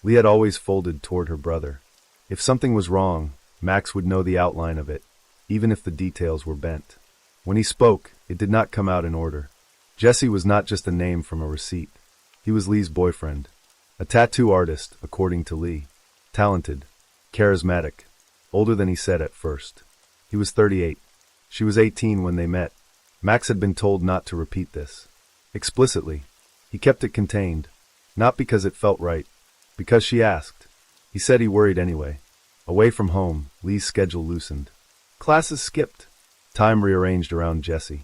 Lee had always folded toward her brother. If something was wrong, Max would know the outline of it, even if the details were bent. When he spoke, it did not come out in order. Jesse was not just a name from a receipt. He was Lee's boyfriend. A tattoo artist, according to Lee. Talented. Charismatic. Older than he said at first. He was 38. She was 18 when they met. Max had been told not to repeat this. Explicitly. He kept it contained. Not because it felt right. Because she asked. He said he worried anyway. Away from home, Lee's schedule loosened. Classes skipped. Time rearranged around Jesse.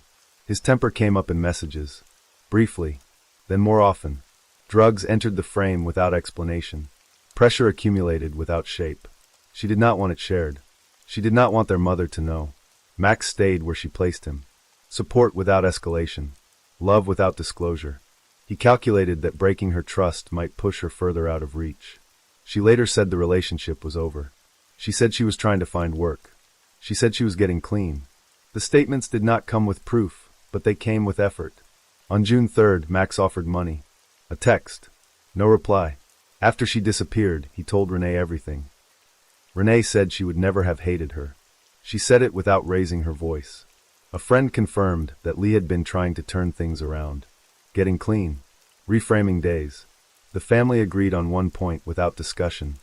His temper came up in messages. Briefly. Then more often. Drugs entered the frame without explanation. Pressure accumulated without shape. She did not want it shared. She did not want their mother to know. Max stayed where she placed him. Support without escalation. Love without disclosure. He calculated that breaking her trust might push her further out of reach. She later said the relationship was over. She said she was trying to find work. She said she was getting clean. The statements did not come with proof, but they came with effort. On June 3rd, Max offered money. A text. No reply. After she disappeared, he told Renee everything. Renee said she would never have hated her. She said it without raising her voice. A friend confirmed that Lee had been trying to turn things around. Getting clean. Reframing days. The family agreed on one point without discussion.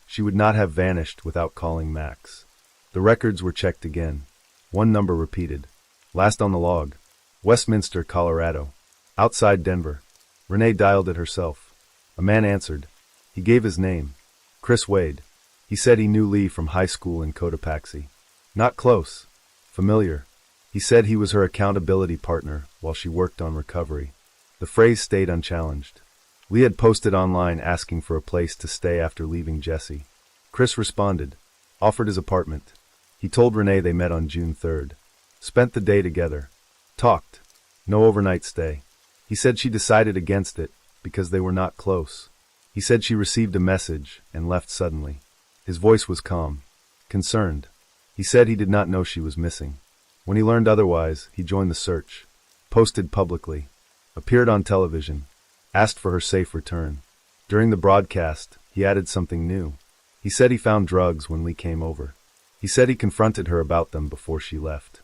She would not have vanished without calling Max. The records were checked again. One number repeated. Last on the log. Westminster, Colorado. Outside Denver. Renee dialed it herself. A man answered. He gave his name. Chris Wade. He said he knew Lee from high school in Cotopaxi. Not close. Familiar. He said he was her accountability partner while she worked on recovery. The phrase stayed unchallenged. Lee had posted online asking for a place to stay after leaving Jesse. Chris responded. Offered his apartment. He told Renee they met on June 3rd. Spent the day together. Talked. No overnight stay. He said she decided against it because they were not close. He said she received a message and left suddenly. His voice was calm. Concerned. He said he did not know she was missing. When he learned otherwise, he joined the search. Posted publicly. Appeared on television. Asked for her safe return. During the broadcast, he added something new. He said he found drugs when Lee came over. He said he confronted her about them before she left.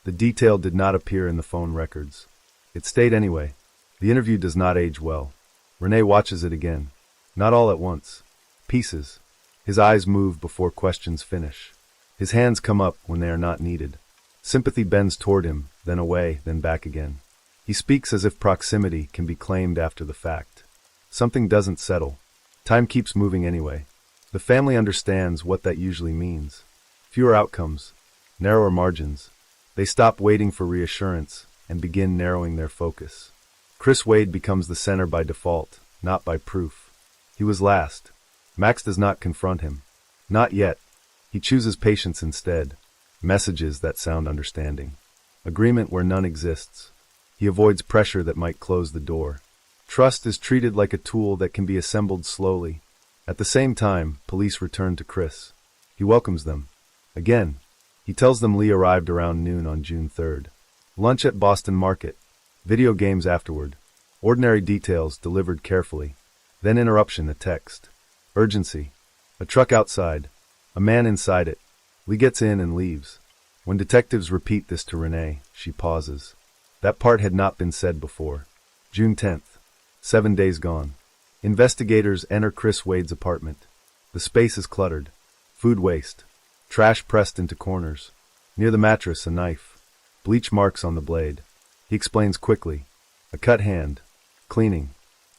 The detail did not appear in the phone records. It stayed anyway. The interview does not age well. Renee watches it again. Not all at once. Pieces. His eyes move before questions finish. His hands come up when they are not needed. Sympathy bends toward him, then away, then back again. He speaks as if proximity can be claimed after the fact. Something doesn't settle. Time keeps moving anyway. The family understands what that usually means. Fewer outcomes, narrower margins. They stop waiting for reassurance and begin narrowing their focus. Chris Wade becomes the center by default, not by proof. He was last. Max does not confront him. Not yet. He chooses patience instead. Messages that sound understanding. Agreement where none exists. He avoids pressure that might close the door. Trust is treated like a tool that can be assembled slowly. At the same time, police return to Chris. He welcomes them. Again. He tells them Lee arrived around noon on June 3rd. Lunch at Boston Market. Video games afterward. Ordinary details delivered carefully. Then interruption, a text. Urgency. A truck outside. A man inside it. Lee gets in and leaves. When detectives repeat this to Renee, she pauses. That part had not been said before. June 10th. 7 days gone. Investigators enter Chris Wade's apartment. The space is cluttered. Food waste. Trash pressed into corners. Near the mattress, a knife. Bleach marks on the blade. He explains quickly. A cut hand. Cleaning.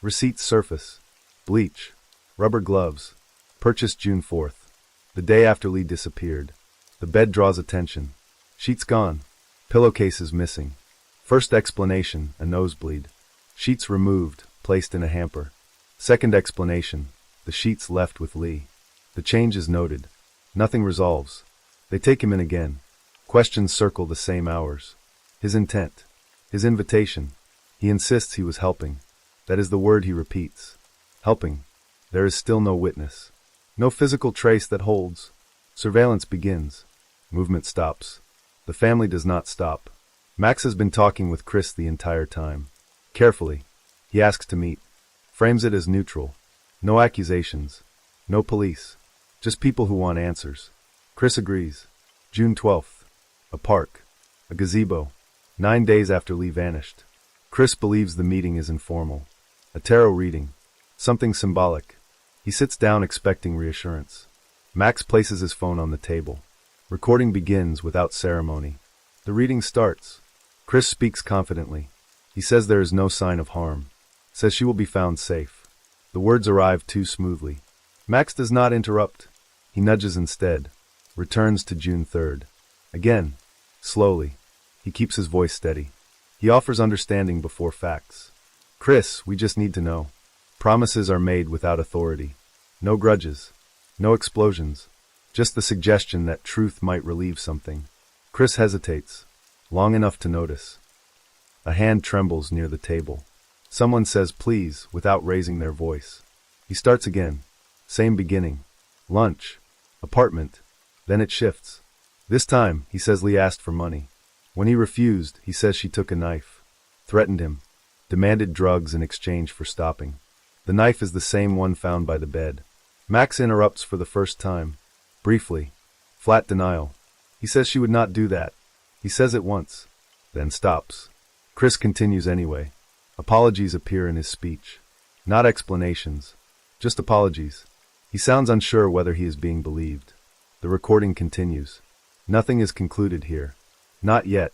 Receipts surface. Bleach. Rubber gloves. Purchased June 4th. The day after Lee disappeared. The bed draws attention. Sheets gone. Pillowcases missing. First explanation, a nosebleed. Sheets removed, placed in a hamper. Second explanation, the sheets left with Lee. The change is noted. Nothing resolves. They take him in again. Questions circle the same hours. His intent. His invitation. He insists he was helping. That is the word he repeats. Helping. There is still no witness. No physical trace that holds. Surveillance begins. Movement stops. The family does not stop. Max has been talking with Chris the entire time. Carefully. He asks to meet. Frames it as neutral. No accusations. No police. Just people who want answers. Chris agrees. June 12th. A park. A gazebo. 9 days after Lee vanished. Chris believes the meeting is informal. A tarot reading. Something symbolic. He sits down expecting reassurance. Max places his phone on the table. Recording begins without ceremony. The reading starts. Chris speaks confidently. He says there is no sign of harm. Says she will be found safe. The words arrive too smoothly. Max does not interrupt. He nudges instead. Returns to June 3rd. Again. Slowly. He keeps his voice steady. He offers understanding before facts. Chris, we just need to know. Promises are made without authority. No grudges. No explosions. Just the suggestion that truth might relieve something. Chris hesitates. Long enough to notice. A hand trembles near the table. Someone says please without raising their voice. He starts again. Same beginning. Lunch. Apartment. Then it shifts. This time, he says Lee asked for money. When he refused, he says she took a knife. Threatened him. Demanded drugs in exchange for stopping. The knife is the same one found by the bed. Max interrupts for the first time. Briefly. Flat denial. He says she would not do that. He says it once. Then stops. Chris continues anyway. Apologies appear in his speech. Not explanations. Just apologies. He sounds unsure whether he is being believed. The recording continues. Nothing is concluded here. Not yet.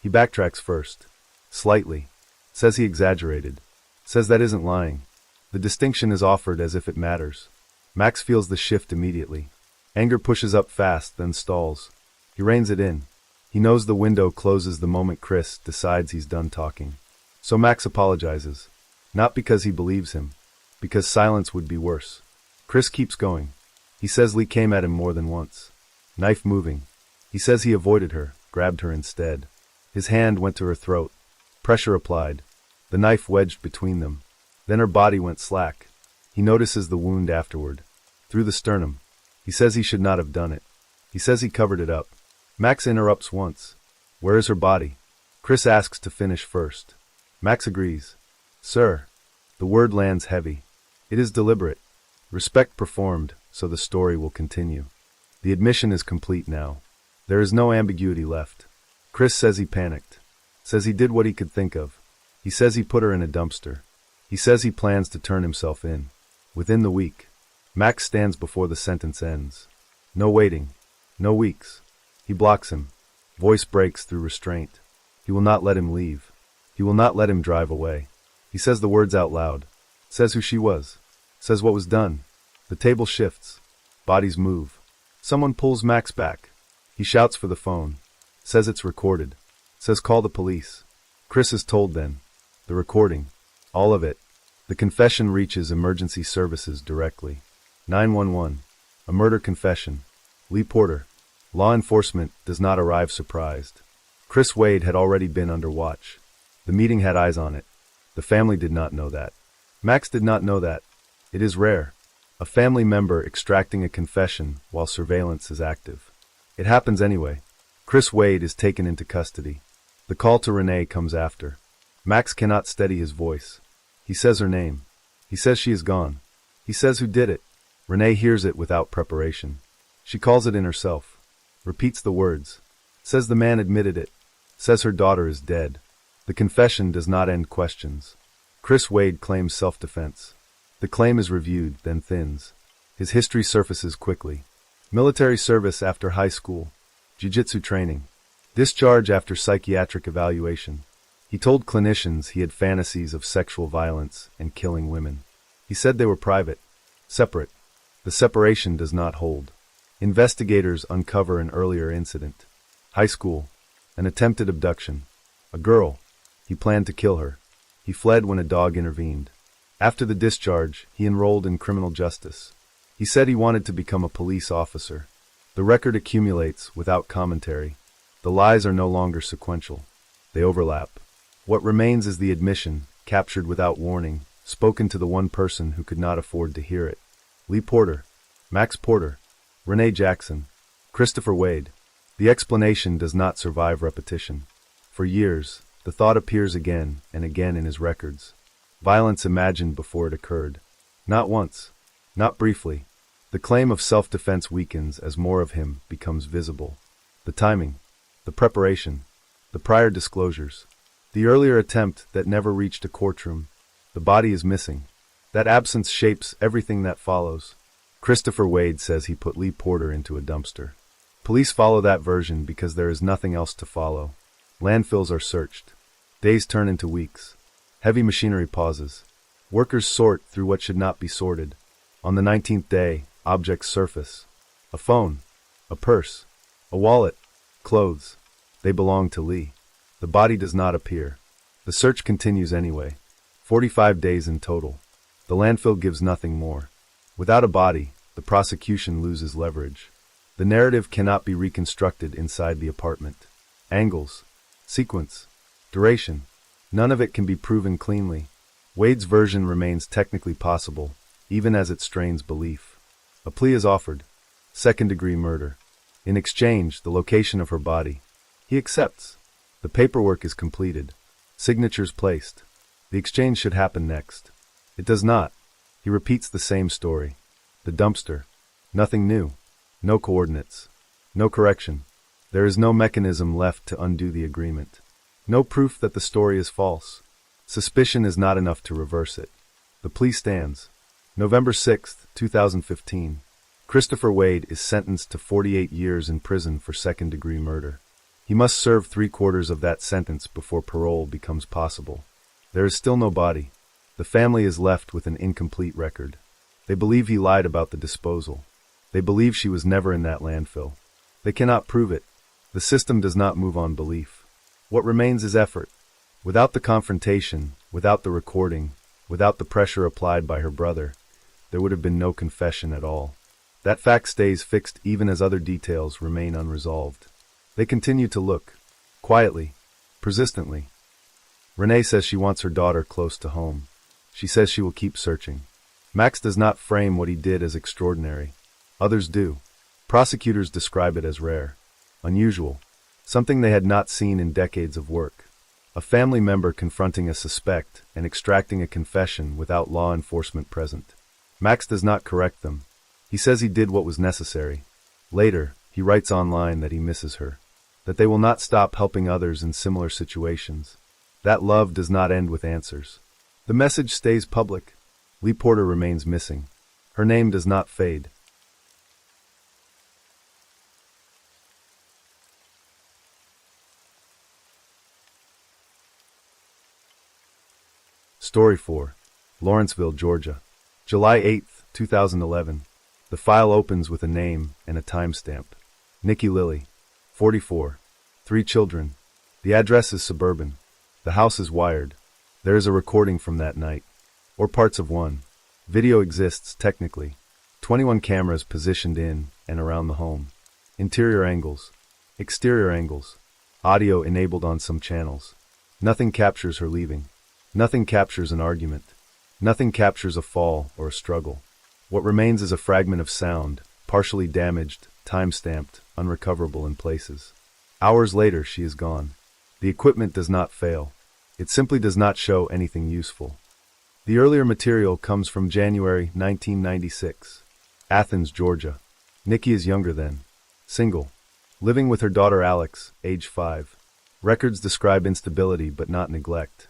He backtracks first. Slightly. Says he exaggerated. Says that isn't lying. The distinction is offered as if it matters. Max feels the shift immediately. Anger pushes up fast, then stalls. He reins it in. He knows the window closes the moment Chris decides he's done talking. So Max apologizes. Not because he believes him. Because silence would be worse. Chris keeps going. He says Lee came at him more than once. Knife moving. He says he avoided her, grabbed her instead. His hand went to her throat. Pressure applied. The knife wedged between them. Then her body went slack. He notices the wound afterward. Through the sternum. He says he should not have done it. He says he covered it up. Max interrupts once. Where is her body? Chris asks to finish first. Max agrees. Sir. The word lands heavy. It is deliberate. Respect performed, so the story will continue. The admission is complete now. There is no ambiguity left. Chris says he panicked. Says he did what he could think of. He says he put her in a dumpster. He says he plans to turn himself in. Within the week. Max stands before the sentence ends. No waiting. No weeks. He blocks him. Voice breaks through restraint. He will not let him leave. He will not let him drive away. He says the words out loud. Says who she was. Says what was done. The table shifts. Bodies move. Someone pulls Max back. He shouts for the phone. Says it's recorded. Says call the police. Chris is told then. The recording. All of it. The confession reaches emergency services directly. 911. A murder confession. Lee Porter. Law enforcement does not arrive surprised. Chris Wade had already been under watch. The meeting had eyes on it. The family did not know that. Max did not know that. It is rare. A family member extracting a confession while surveillance is active. It happens anyway. Chris Wade is taken into custody. The call to Renee comes after. Max cannot steady his voice. He says her name. He says she is gone. He says who did it. Renee hears it without preparation. She calls it in herself. Repeats the words. Says the man admitted it. Says her daughter is dead. The confession does not end questions. Chris Wade claims self-defense. The claim is reviewed, then thins. His history surfaces quickly. Military service after high school. Jiu-jitsu training. Discharge after psychiatric evaluation. He told clinicians he had fantasies of sexual violence and killing women. He said they were private. Separate. The separation does not hold. Investigators uncover an earlier incident. High school. An attempted abduction. A girl. He planned to kill her. He fled when a dog intervened. After the discharge, he enrolled in criminal justice. He said he wanted to become a police officer. The record accumulates without commentary. The lies are no longer sequential. They overlap. What remains is the admission, captured without warning, spoken to the one person who could not afford to hear it. Lee Porter. Max Porter. Renee Jackson. Christopher Wade. The explanation does not survive repetition. For years, the thought appears again and again in his records. Violence imagined before it occurred. Not once. Not briefly. The claim of self-defense weakens as more of him becomes visible. The timing. The preparation. The prior disclosures. The earlier attempt that never reached a courtroom. The body is missing. That absence shapes everything that follows. Christopher Wade says he put Lee Porter into a dumpster. Police follow that version because there is nothing else to follow. Landfills are searched. Days turn into weeks. Heavy machinery pauses. Workers sort through what should not be sorted. On the 19th day, objects surface. A phone. A purse. A wallet. Clothes. They belong to Lee. The body does not appear. The search continues anyway. 45 days in total. The landfill gives nothing more. Without a body, the prosecution loses leverage. The narrative cannot be reconstructed inside the apartment. Angles. Sequence. Duration. None of it can be proven cleanly. Wade's version remains technically possible, even as it strains belief. A plea is offered. Second-degree murder. In exchange, the location of her body. He accepts. The paperwork is completed. Signatures placed. The exchange should happen next. It does not. He repeats the same story. The dumpster. Nothing new. No coordinates. No correction. There is no mechanism left to undo the agreement. No proof that the story is false. Suspicion is not enough to reverse it. The plea stands. November 6, 2015. Christopher Wade is sentenced to 48 years in prison for second-degree murder. He must serve 3/4 of that sentence before parole becomes possible. There is still no body. The family is left with an incomplete record. They believe he lied about the disposal. They believe she was never in that landfill. They cannot prove it. The system does not move on belief. What remains is effort. Without the confrontation, without the recording, without the pressure applied by her brother, there would have been no confession at all. That fact stays fixed even as other details remain unresolved. They continue to look. Quietly. Persistently. Renee says she wants her daughter close to home. She says she will keep searching. Max does not frame what he did as extraordinary. Others do. Prosecutors describe it as rare. Unusual. Something they had not seen in decades of work. A family member confronting a suspect and extracting a confession without law enforcement present. Max does not correct them. He says he did what was necessary. Later, he writes online that he misses her. That they will not stop helping others in similar situations. That love does not end with answers. The message stays public. Lee Porter remains missing. Her name does not fade. Story 4. Lawrenceville, Georgia. July 8, 2011. The file opens with a name and a timestamp. Nikki Lilly, 44. 3 children. The address is suburban. The house is wired. There is a recording from that night. Or parts of one. Video exists, technically. 21 cameras positioned in and around the home. Interior angles. Exterior angles. Audio enabled on some channels. Nothing captures her leaving. Nothing captures an argument. Nothing captures a fall or a struggle. What remains is a fragment of sound, partially damaged, time-stamped, unrecoverable in places. Hours later, she is gone. The equipment does not fail. It simply does not show anything useful. The earlier material comes from January 1996. Athens, Georgia. Nikki is younger then. Single. Living with her daughter Alex, age 5. Records describe instability but not neglect.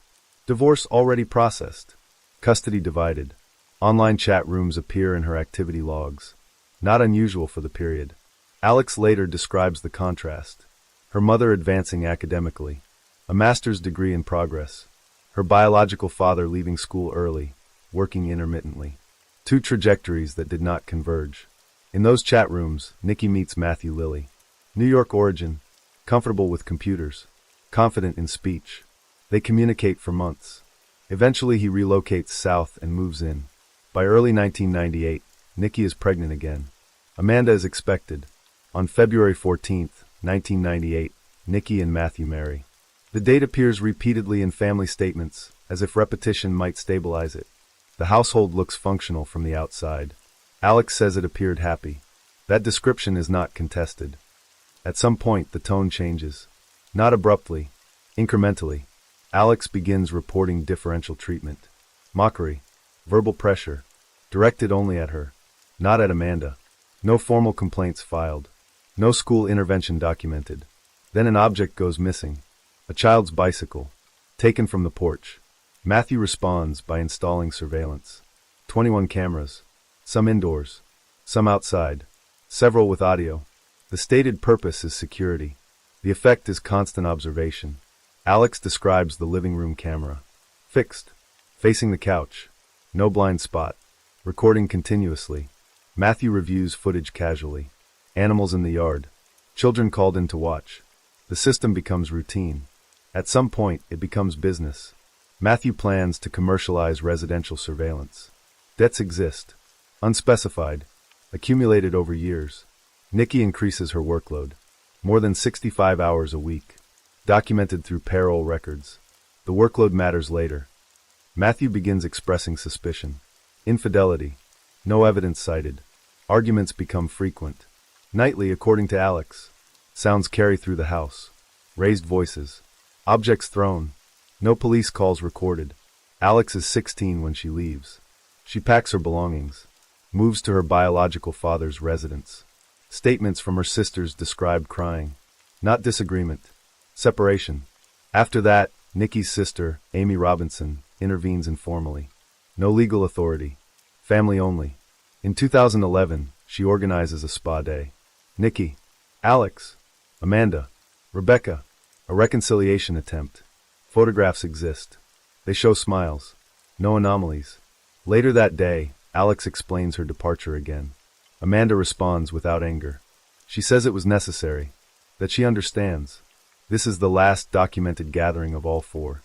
Divorce already processed. Custody divided. Online chat rooms appear in her activity logs. Not unusual for the period. Alex later describes the contrast. Her mother advancing academically. A master's degree in progress. Her biological father leaving school early, working intermittently. 2 trajectories that did not converge. In those chat rooms, Nikki meets Matthew Lilly. New York origin, comfortable with computers, confident in speech. They communicate for months. Eventually he relocates south and moves in. By early 1998, Nikki is pregnant again. Amanda is expected. On February 14, 1998, Nikki and Matthew marry. The date appears repeatedly in family statements, as if repetition might stabilize it. The household looks functional from the outside. Alex says it appeared happy. That description is not contested. At some point, the tone changes. Not abruptly, incrementally. Alex begins reporting differential treatment. Mockery, verbal pressure, directed only at her, not at Amanda. No formal complaints filed. No school intervention documented. Then an object goes missing. A child's bicycle, taken from the porch. Matthew responds by installing surveillance. 21 cameras, some indoors, some outside, several with audio. The stated purpose is security. The effect is constant observation. Alex describes the living room camera. Fixed, facing the couch. No blind spot. Recording continuously. Matthew reviews footage casually. Animals in the yard. Children called in to watch. The system becomes routine. At some point, it becomes business. Matthew plans to commercialize residential surveillance. Debts exist. Unspecified. Accumulated over years. Nikki increases her workload. More than 65 hours a week. Documented through payroll records. The workload matters later. Matthew begins expressing suspicion. Infidelity. No evidence cited. Arguments become frequent. Nightly, according to Alex. Sounds carry through the house. Raised voices. Objects thrown. No police calls recorded. Alex is 16 when she leaves. She packs her belongings. Moves to her biological father's residence. Statements from her sisters describe crying. Not disagreement. Separation. After that, Nikki's sister, Amy Robinson, intervenes informally. No legal authority. Family only. In 2011, she organizes a spa day. Nikki, Alex, Amanda, Rebecca. A reconciliation attempt. Photographs exist. They show smiles. No anomalies. Later that day, Alex explains her departure again. Amanda responds without anger. She says it was necessary. That she understands. This is the last documented gathering of all 4.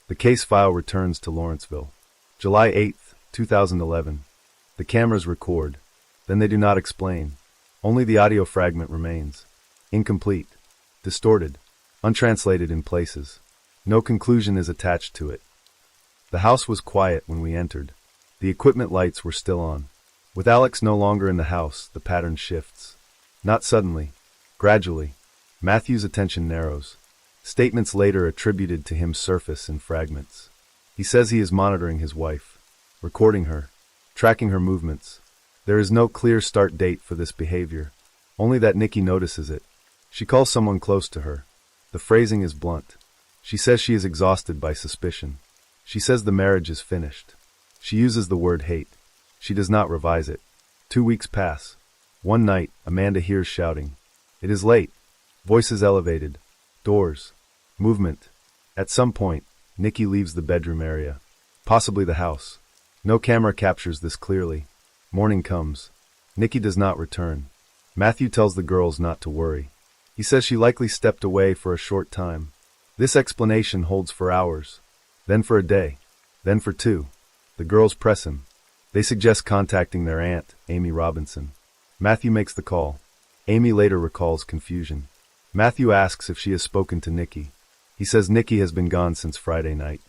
The case file returns to Lawrenceville. July 8, 2011. The cameras record. Then they do not explain. Only the audio fragment remains. Incomplete. Distorted. Untranslated in places. No conclusion is attached to it. The house was quiet when we entered. The equipment lights were still on. With Alex no longer in the house, the pattern shifts. Not suddenly. Gradually. Matthew's attention narrows. Statements later attributed to him surface in fragments. He says he is monitoring his wife. Recording her. Tracking her movements. There is no clear start date for this behavior. Only that Nikki notices it. She calls someone close to her. The phrasing is blunt. She says she is exhausted by suspicion. She says the marriage is finished. She uses the word hate. She does not revise it. 2 weeks pass. One night, Amanda hears shouting. It is late. Voices elevated. Doors. Movement. At some point, Nikki leaves the bedroom area. Possibly the house. No camera captures this clearly. Morning comes. Nikki does not return. Matthew tells the girls not to worry. He says she likely stepped away for a short time. This explanation holds for hours, then for a day, then for 2. The girls press him. They suggest contacting their aunt, Amy Robinson. Matthew makes the call. Amy later recalls confusion. Matthew asks if she has spoken to Nikki. He says Nikki has been gone since Friday night.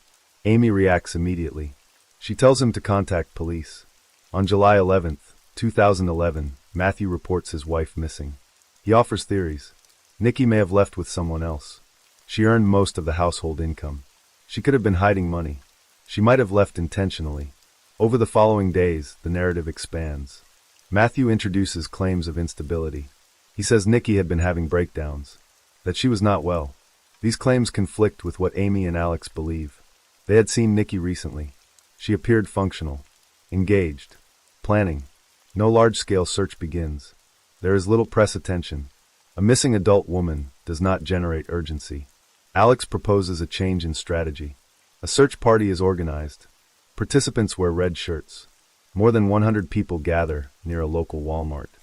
Amy reacts immediately. She tells him to contact police. On July 11, 2011, Matthew reports his wife missing. He offers theories. Nikki may have left with someone else. She earned most of the household income. She could have been hiding money. She might have left intentionally. Over the following days, the narrative expands. Matthew introduces claims of instability. He says Nikki had been having breakdowns, that she was not well. These claims conflict with what Amy and Alex believe. They had seen Nikki recently. She appeared functional, engaged, planning. No large-scale search begins. There is little press attention. A missing adult woman does not generate urgency. Alex proposes a change in strategy. A search party is organized. Participants wear red shirts. More than 100 people gather near a local Walmart.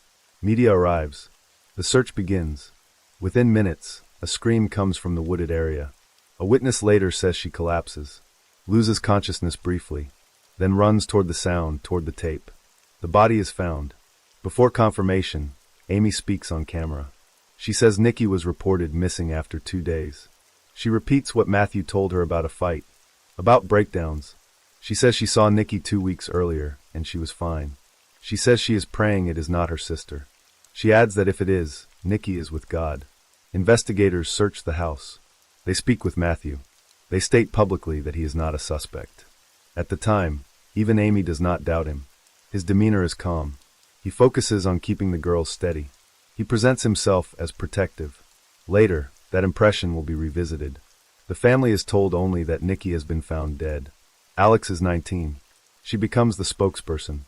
Media arrives. The search begins. Within minutes, a scream comes from the wooded area. A witness later says she collapses, loses consciousness briefly, then runs toward the sound, toward the tape. The body is found. Before confirmation, Amy speaks on camera. She says Nikki was reported missing after 2 days. She repeats what Matthew told her about a fight, about breakdowns. She says she saw Nikki 2 weeks earlier, and she was fine. She says she is praying it is not her sister. She adds that if it is, Nikki is with God. Investigators search the house. They speak with Matthew. They state publicly that he is not a suspect. At the time, even Amy does not doubt him. His demeanor is calm. He focuses on keeping the girls steady. He presents himself as protective. Later, that impression will be revisited. The family is told only that Nikki has been found dead. Alex is 19. She becomes the spokesperson.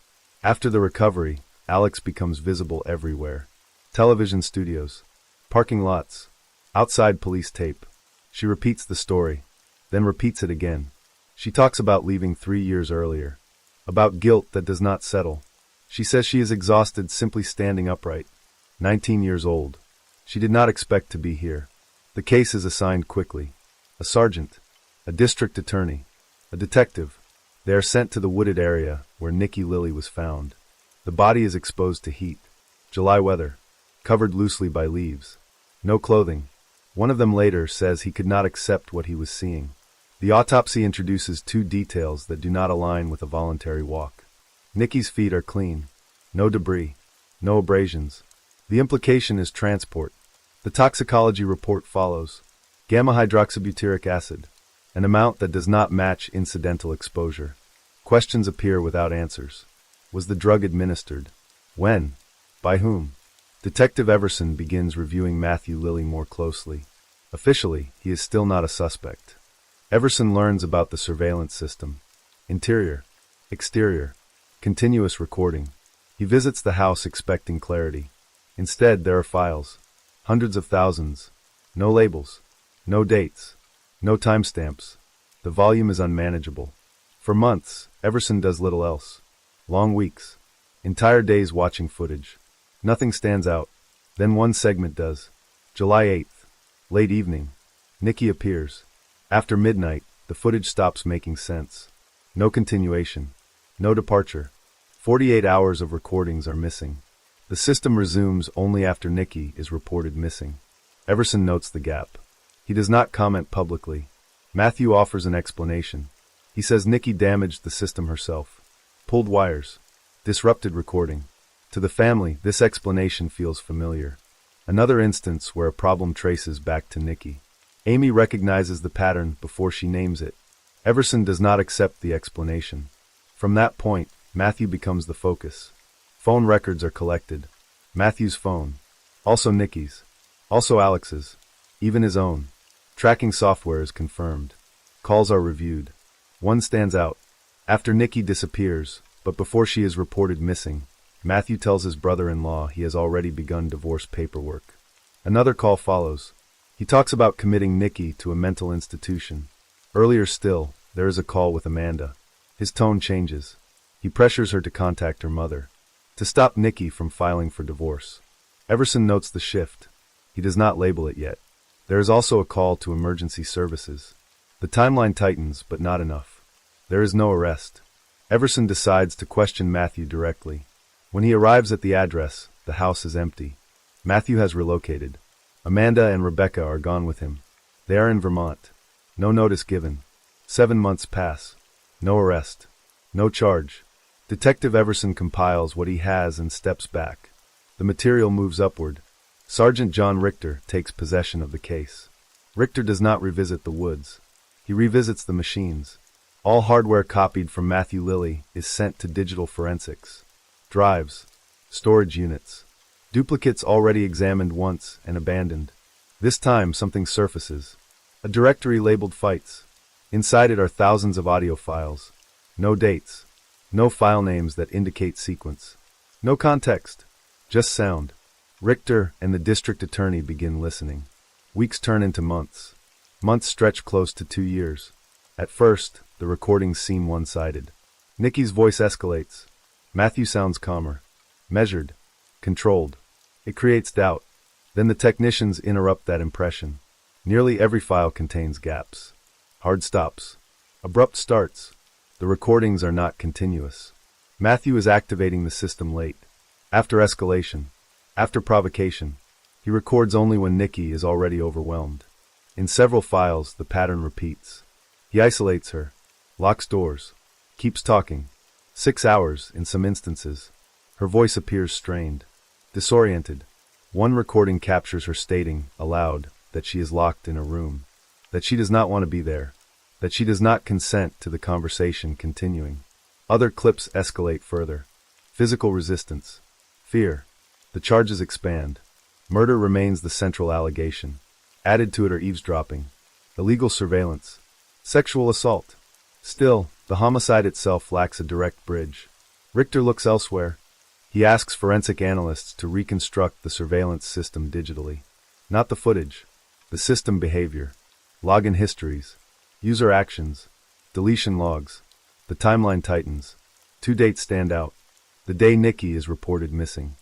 After the recovery, Alex becomes visible everywhere. Television studios, parking lots, outside police tape. She repeats the story, then repeats it again. She talks about leaving 3 years earlier, about guilt that does not settle. She says she is exhausted simply standing upright. 19 years old. She did not expect to be here. The case is assigned quickly. A sergeant, a district attorney, a detective. They are sent to the wooded area where Nikki Lilly was found. The body is exposed to heat. July weather, covered loosely by leaves. No clothing. One of them later says he could not accept what he was seeing. The autopsy introduces 2 details that do not align with a voluntary walk. Nikki's feet are clean. No debris. No abrasions. The implication is transport. The toxicology report follows. Gamma-hydroxybutyric acid, an amount that does not match incidental exposure. Questions appear without answers. Was the drug administered? When? By whom? Detective Everson begins reviewing Matthew Lilly more closely. Officially, he is still not a suspect. Everson learns about the surveillance system. Interior, exterior, continuous recording. He visits the house expecting clarity. Instead, there are files. Hundreds of thousands. No labels. No dates. No timestamps. The volume is unmanageable. For months, Everson does little else. Long weeks. Entire days watching footage. Nothing stands out. Then one segment does. July 8th. Late evening. Nikki appears. After midnight, the footage stops making sense. No continuation. No departure. 48 hours of recordings are missing. The system resumes only after Nikki is reported missing. Everson notes the gap. He does not comment publicly. Matthew offers an explanation. He says Nikki damaged the system herself. Pulled wires. Disrupted recording. To the family, this explanation feels familiar. Another instance where a problem traces back to Nikki. Amy recognizes the pattern before she names it. Everson does not accept the explanation. From that point, Matthew becomes the focus. Phone records are collected. Matthew's phone. Also Nikki's. Also Alex's. Even his own. Tracking software is confirmed. Calls are reviewed. One stands out. After Nikki disappears, but before she is reported missing, Matthew tells his brother-in-law he has already begun divorce paperwork. Another call follows. He talks about committing Nikki to a mental institution. Earlier still, there is a call with Amanda. His tone changes. He pressures her to contact her mother. to stop Nikki from filing for divorce. Everson notes the shift. He does not label it yet. There is also a call to emergency services. The timeline tightens, but not enough. There is no arrest. Everson decides to question Matthew directly. When he arrives at the address, the house is empty. Matthew has relocated. Amanda and Rebecca are gone with him. They are in Vermont. No notice given. 7 months pass. No arrest. No charge. Detective Everson compiles what he has and steps back. The material moves upward. Sergeant John Richter takes possession of the case. Richter does not revisit the woods. He revisits the machines. All hardware copied from Matthew Lilly is sent to digital forensics. Drives. Storage units. Duplicates already examined once and abandoned. This time something surfaces. A directory labeled fights. Inside it are thousands of audio files. No dates. No file names that indicate sequence. No context. Just sound. Richter and the district attorney begin listening. Weeks turn into months. Months stretch close to 2 years. At first, the recordings seem one-sided. Nikki's voice escalates. Matthew sounds calmer. Measured. Controlled. It creates doubt. Then the technicians interrupt that impression. Nearly every file contains gaps. Hard stops. Abrupt starts. The recordings are not continuous. Matthew is activating the system late. After escalation. After provocation. He records only when Nikki is already overwhelmed. In several files, the pattern repeats. He isolates her. Locks doors. Keeps talking. 6 hours, in some instances. Her voice appears strained. Disoriented. One recording captures her stating, aloud, that she is locked in a room. That she does not want to be there. That she does not consent to the conversation continuing. Other clips escalate further. Physical resistance. Fear. The charges expand. Murder remains the central allegation. Added to it are eavesdropping. Illegal surveillance. Sexual assault. Still, the homicide itself lacks a direct bridge. Richter looks elsewhere. He asks forensic analysts to reconstruct the surveillance system digitally. Not the footage. The system behavior. Login histories. User actions. Deletion logs. The timeline tightens. 2 dates stand out. The day Nikki is reported missing.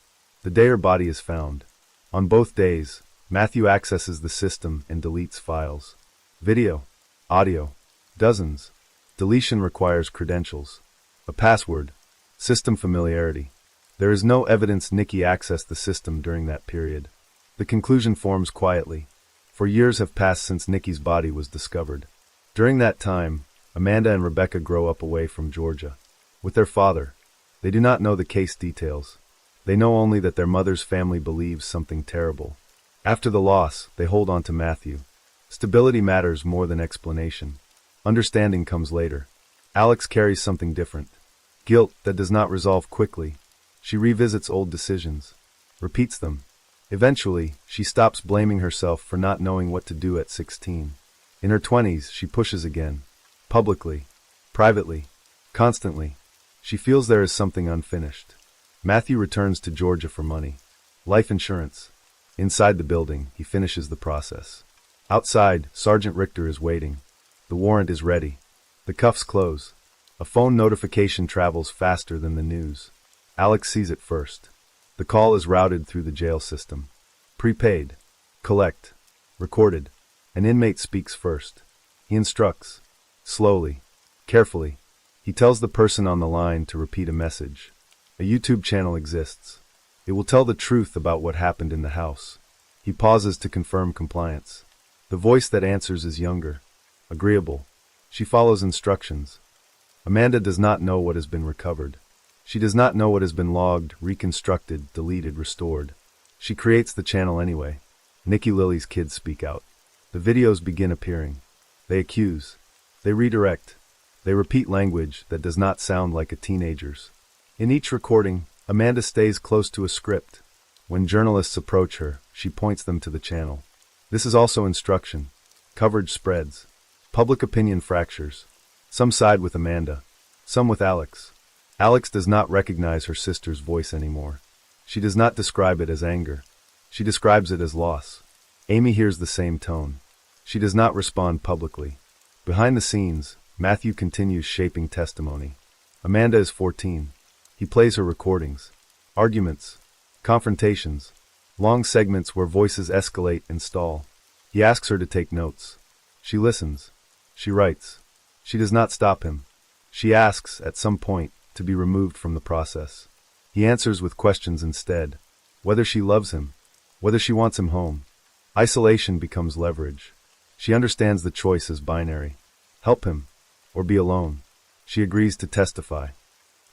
The day her body is found. On both days, Matthew accesses the system and deletes files. Video. Audio. Dozens. Deletion requires credentials. A password. System familiarity. There is no evidence Nikki accessed the system during that period. The conclusion forms quietly. For years have passed since Nikki's body was discovered. During that time, Amanda and Rebecca grow up away from Georgia. With their father. They do not know the case details. They know only that their mother's family believes something terrible. After the loss, they hold on to Matthew. Stability matters more than explanation. Understanding comes later. Alex carries something different. Guilt that does not resolve quickly. She revisits old decisions. Repeats them. Eventually, she stops blaming herself for not knowing what to do at 16. In her 20s, she pushes again. Publicly. Privately. Constantly. She feels there is something unfinished. Matthew returns to Georgia for money. Life insurance. Inside the building, he finishes the process. Outside, Sergeant Richter is waiting. The warrant is ready. The cuffs close. A phone notification travels faster than the news. Alex sees it first. The call is routed through the jail system. Prepaid. Collect. Recorded. An inmate speaks first. He instructs. Slowly. Carefully. He tells the person on the line to repeat a message. A YouTube channel exists. It will tell the truth about what happened in the house. He pauses to confirm compliance. The voice that answers is younger. Agreeable. She follows instructions. Amanda does not know what has been recovered. She does not know what has been logged, reconstructed, deleted, restored. She creates the channel anyway. Nikki Lilly's kids speak out. The videos begin appearing. They accuse. They redirect. They repeat language that does not sound like a teenager's. In each recording, Amanda stays close to a script. When journalists approach her, she points them to the channel. This is also instruction. Coverage spreads. Public opinion fractures. Some side with Amanda. Some with Alex. Alex does not recognize her sister's voice anymore. She does not describe it as anger. She describes it as loss. Amy hears the same tone. She does not respond publicly. Behind the scenes, Matthew continues shaping testimony. Amanda is 14. He plays her recordings. Arguments. Confrontations. Long segments where voices escalate and stall. He asks her to take notes. She listens. She writes. She does not stop him. She asks, at some point, to be removed from the process. He answers with questions instead. Whether she loves him. Whether she wants him home. Isolation becomes leverage. She understands the choice as binary. Help him, or be alone. She agrees to testify.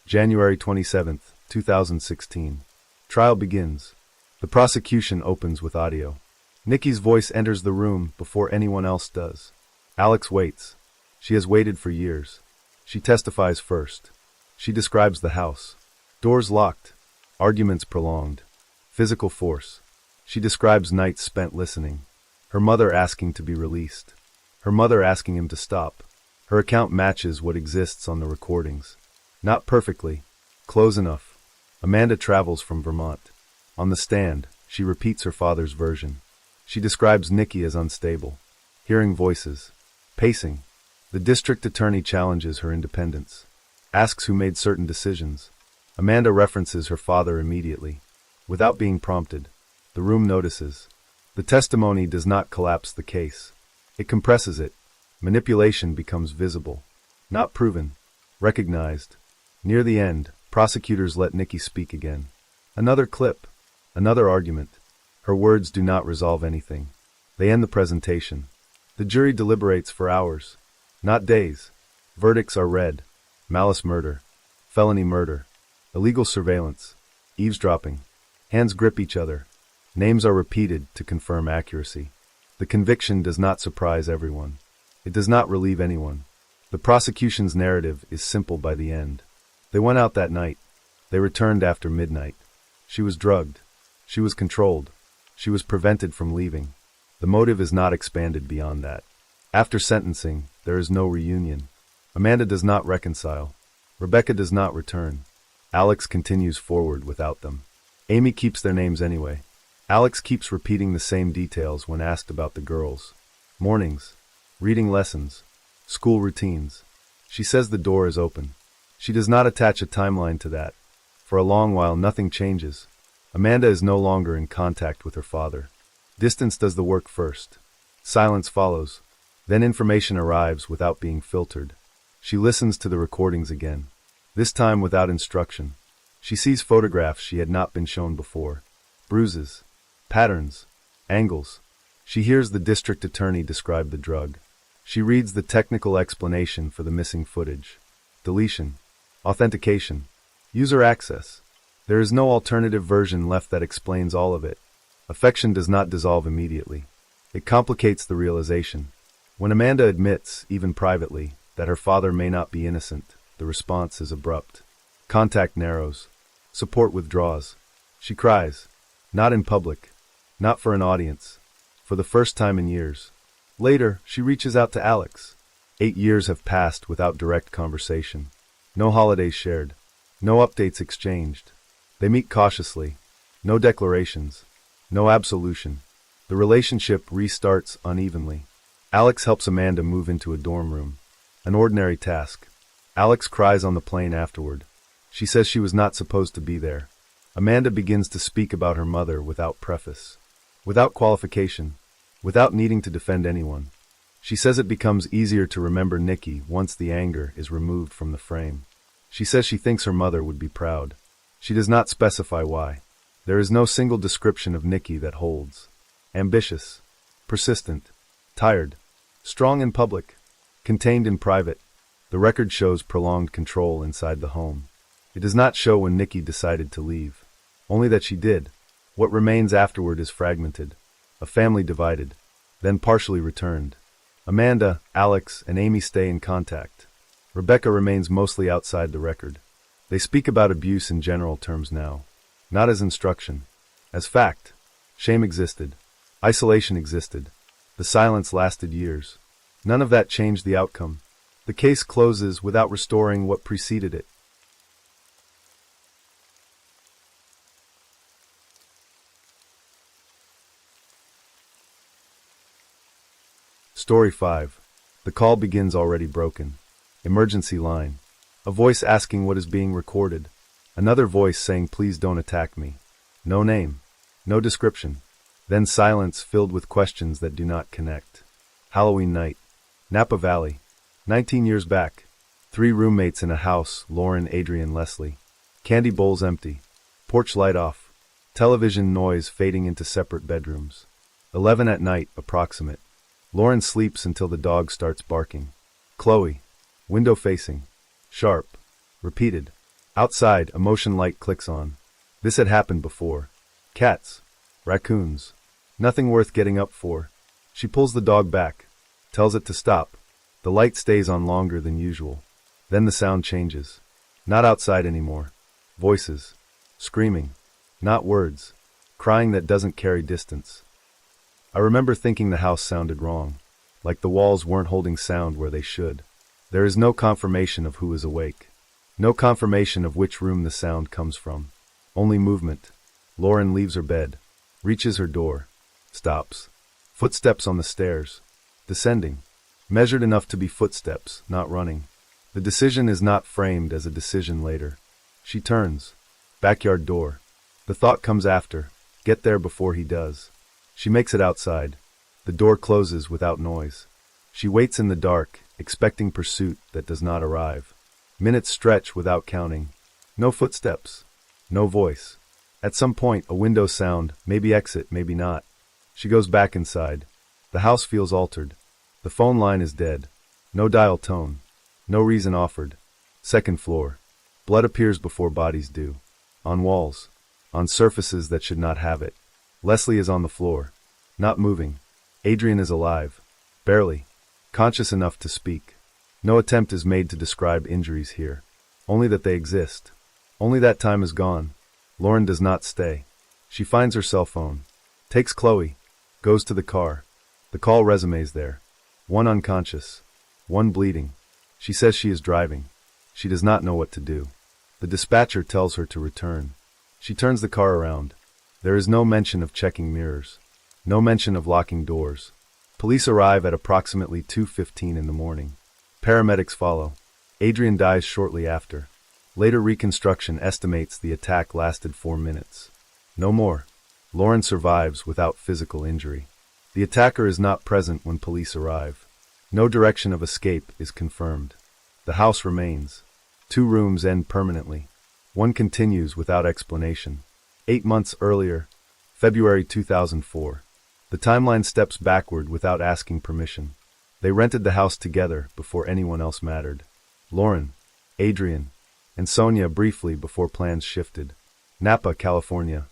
January 27, 2016. Trial begins. The prosecution opens with audio. Nikki's voice enters the room before anyone else does. Alex waits. She has waited for years. She testifies first. She describes the house. Doors locked. Arguments prolonged. Physical force. She describes nights spent listening. Her mother asking to be released. Her mother asking him to stop. Her account matches what exists on the recordings. Not perfectly. Close enough. Amanda travels from Vermont. On the stand, she repeats her father's version. She describes Nikki as unstable. Hearing voices. Pacing. The district attorney challenges her independence. Asks who made certain decisions. Amanda references her father immediately. Without being prompted. The room notices. The testimony does not collapse the case. It compresses it. Manipulation becomes visible. Not proven. Recognized. Near the end, prosecutors let Nikki speak again. Another clip. Another argument. Her words do not resolve anything. They end the presentation. The jury deliberates for hours. Not days. Verdicts are read. Malice murder. Felony murder. Illegal surveillance. Eavesdropping. Hands grip each other. Names are repeated to confirm accuracy. The conviction does not surprise everyone. It does not relieve anyone. The prosecution's narrative is simple by the end. They went out that night. They returned after midnight. She was drugged. She was controlled. She was prevented from leaving. The motive is not expanded beyond that. After sentencing, there is no reunion. Amanda does not reconcile. Rebecca does not return. Alex continues forward without them. Amy keeps their names anyway. Alex keeps repeating the same details when asked about the girls. Mornings. Reading lessons. School routines. She says the door is open. She does not attach a timeline to that. For a long while nothing changes. Amanda is no longer in contact with her father. Distance does the work first. Silence follows. Then information arrives without being filtered. She listens to the recordings again. This time without instruction. She sees photographs she had not been shown before. Bruises. Patterns. Angles. She hears the district attorney describe the drug. She reads the technical explanation for the missing footage. Deletion. Authentication. User access. There is no alternative version left that explains all of it. Affection does not dissolve immediately. It complicates the realization. When Amanda admits, even privately, that her father may not be innocent, the response is abrupt. Contact narrows. Support withdraws. She cries. Not in public. Not for an audience. For the first time in years. Later, she reaches out to Alex. 8 years have passed without direct conversation. No holidays shared. No updates exchanged. They meet cautiously. No declarations. No absolution. The relationship restarts unevenly. Alex helps Amanda move into a dorm room. An ordinary task. Alex cries on the plane afterward. She says she was not supposed to be there. Amanda begins to speak about her mother without preface. Without qualification. Without needing to defend anyone. She says it becomes easier to remember Nikki once the anger is removed from the frame. She says she thinks her mother would be proud. She does not specify why. There is no single description of Nikki that holds. Ambitious. Persistent. Tired. Strong in public. Contained in private. The record shows prolonged control inside the home. It does not show when Nikki decided to leave. Only that she did. What remains afterward is fragmented. A family divided. Then partially returned. Amanda, Alex, and Amy stay in contact. Rebecca remains mostly outside the record. They speak about abuse in general terms now. Not as instruction. As fact. Shame existed. Isolation existed. The silence lasted years. None of that changed the outcome. The case closes without restoring what preceded it. Story 5. The call begins already broken. Emergency line. A voice asking what is being recorded. Another voice saying, "Please don't attack me." No name. No description. Then silence filled with questions that do not connect. Halloween night. Napa Valley. 19 years back. 3 roommates in a house, Lauren, Adrian, Leslie. Candy bowls empty. Porch light off. Television noise fading into separate bedrooms. 11 at night, approximate. Lauren sleeps until the dog starts barking. Chloe. Window facing. Sharp. Repeated. Outside, a motion light clicks on. This had happened before. Cats. Raccoons. Nothing worth getting up for. She pulls the dog back. Tells it to stop. The light stays on longer than usual. Then the sound changes. Not outside anymore. Voices. Screaming. Not words. Crying that doesn't carry distance. I remember thinking the house sounded wrong. Like the walls weren't holding sound where they should. There is no confirmation of who is awake. No confirmation of which room the sound comes from. Only movement. Lauren leaves her bed. Reaches her door. Stops. Footsteps on the stairs. Descending. Measured enough to be footsteps, not running. The decision is not framed as a decision later. She turns. Backyard door. The thought comes after. Get there before he does. She makes it outside. The door closes without noise. She waits in the dark, expecting pursuit that does not arrive. Minutes stretch without counting. No footsteps. No voice. At some point, a window sound, maybe exit, maybe not. She goes back inside. The house feels altered. The phone line is dead. No dial tone. No reason offered. Second floor. Blood appears before bodies do. On walls. On surfaces that should not have it. Leslie is on the floor. Not moving. Adrian is alive. Barely. Conscious enough to speak. No attempt is made to describe injuries here. Only that they exist. Only that time is gone. Lauren does not stay. She finds her cell phone. Takes Chloe. Goes to the car. The call resumes there. 1 unconscious. 1 bleeding. She says she is driving. She does not know what to do. The dispatcher tells her to return. She turns the car around. There is no mention of checking mirrors. No mention of locking doors. Police arrive at approximately 2:15 in the morning. Paramedics follow. Adrian dies shortly after. Later reconstruction estimates the attack lasted 4 minutes. No more. Lauren survives without physical injury. The attacker is not present when police arrive. No direction of escape is confirmed. The house remains. 2 rooms end permanently. 1 continues without explanation. 8 months earlier, February 2004. The timeline steps backward without asking permission. They rented the house together before anyone else mattered. Lauren, Adrian, and Sonia briefly before plans shifted. Napa, California.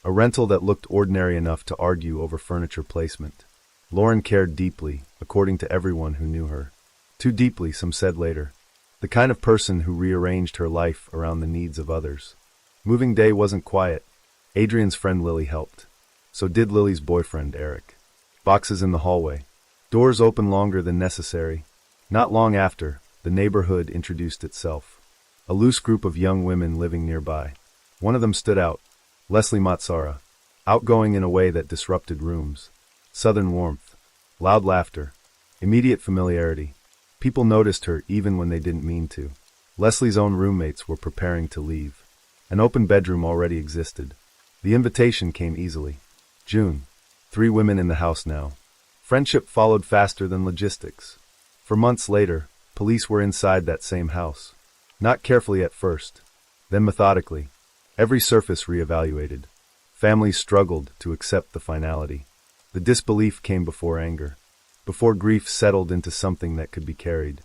A rental that looked ordinary enough to argue over furniture placement. Lauren cared deeply, according to everyone who knew her. Too deeply, some said later. The kind of person who rearranged her life around the needs of others. Moving day wasn't quiet. Adrian's friend Lily helped. So did Lily's boyfriend, Eric. Boxes in the hallway. Doors open longer than necessary. Not long after, the neighborhood introduced itself. A loose group of young women living nearby. One of them stood out. Leslie Matsara. Outgoing in a way that disrupted rooms. Southern warmth. Loud laughter. Immediate familiarity. People noticed her even when they didn't mean to. Leslie's own roommates were preparing to leave. An open bedroom already existed. The invitation came easily. June. 3 women in the house now. Friendship followed faster than logistics. For months later, police were inside that same house. Not carefully at first. Then methodically. Every surface reevaluated. Families struggled to accept the finality. The disbelief came before anger. Before grief settled into something that could be carried.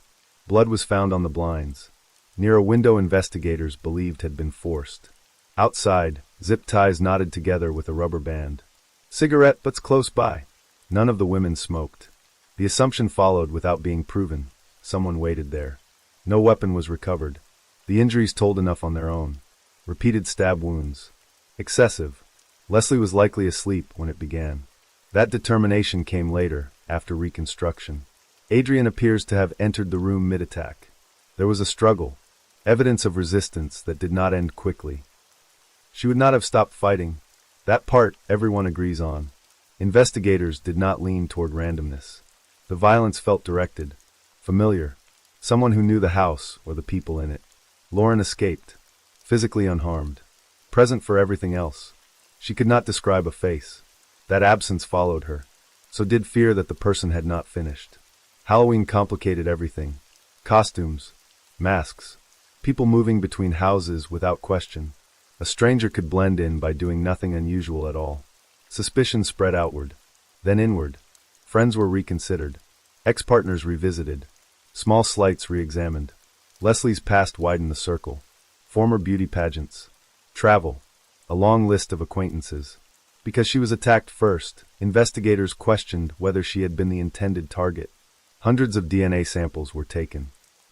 Blood was found on the blinds. Near a window investigators believed had been forced. Outside, zip ties knotted together with a rubber band. Cigarette butts close by. None of the women smoked. The assumption followed without being proven. Someone waited there. No weapon was recovered. The injuries told enough on their own. Repeated stab wounds. Excessive. Leslie was likely asleep when it began. That determination came later, after reconstruction. Adrian appears to have entered the room mid-attack. There was a struggle. Evidence of resistance that did not end quickly. She would not have stopped fighting. That part everyone agrees on. Investigators did not lean toward randomness. The violence felt directed. Familiar. Someone who knew the house or the people in it. Lauren escaped. physically unharmed, present for everything else. She could not describe a face. That absence followed her. So did fear that the person had not finished. Halloween complicated everything. Costumes, masks, people moving between houses without question. A stranger could blend in by doing nothing unusual at all. Suspicion spread outward, then inward. Friends were reconsidered. Ex-partners revisited. Small slights re-examined. Leslie's past widened the circle. Former beauty pageants. Travel. A long list of acquaintances. Because she was attacked first, investigators questioned whether she had been the intended target. Hundreds of DNA samples were taken.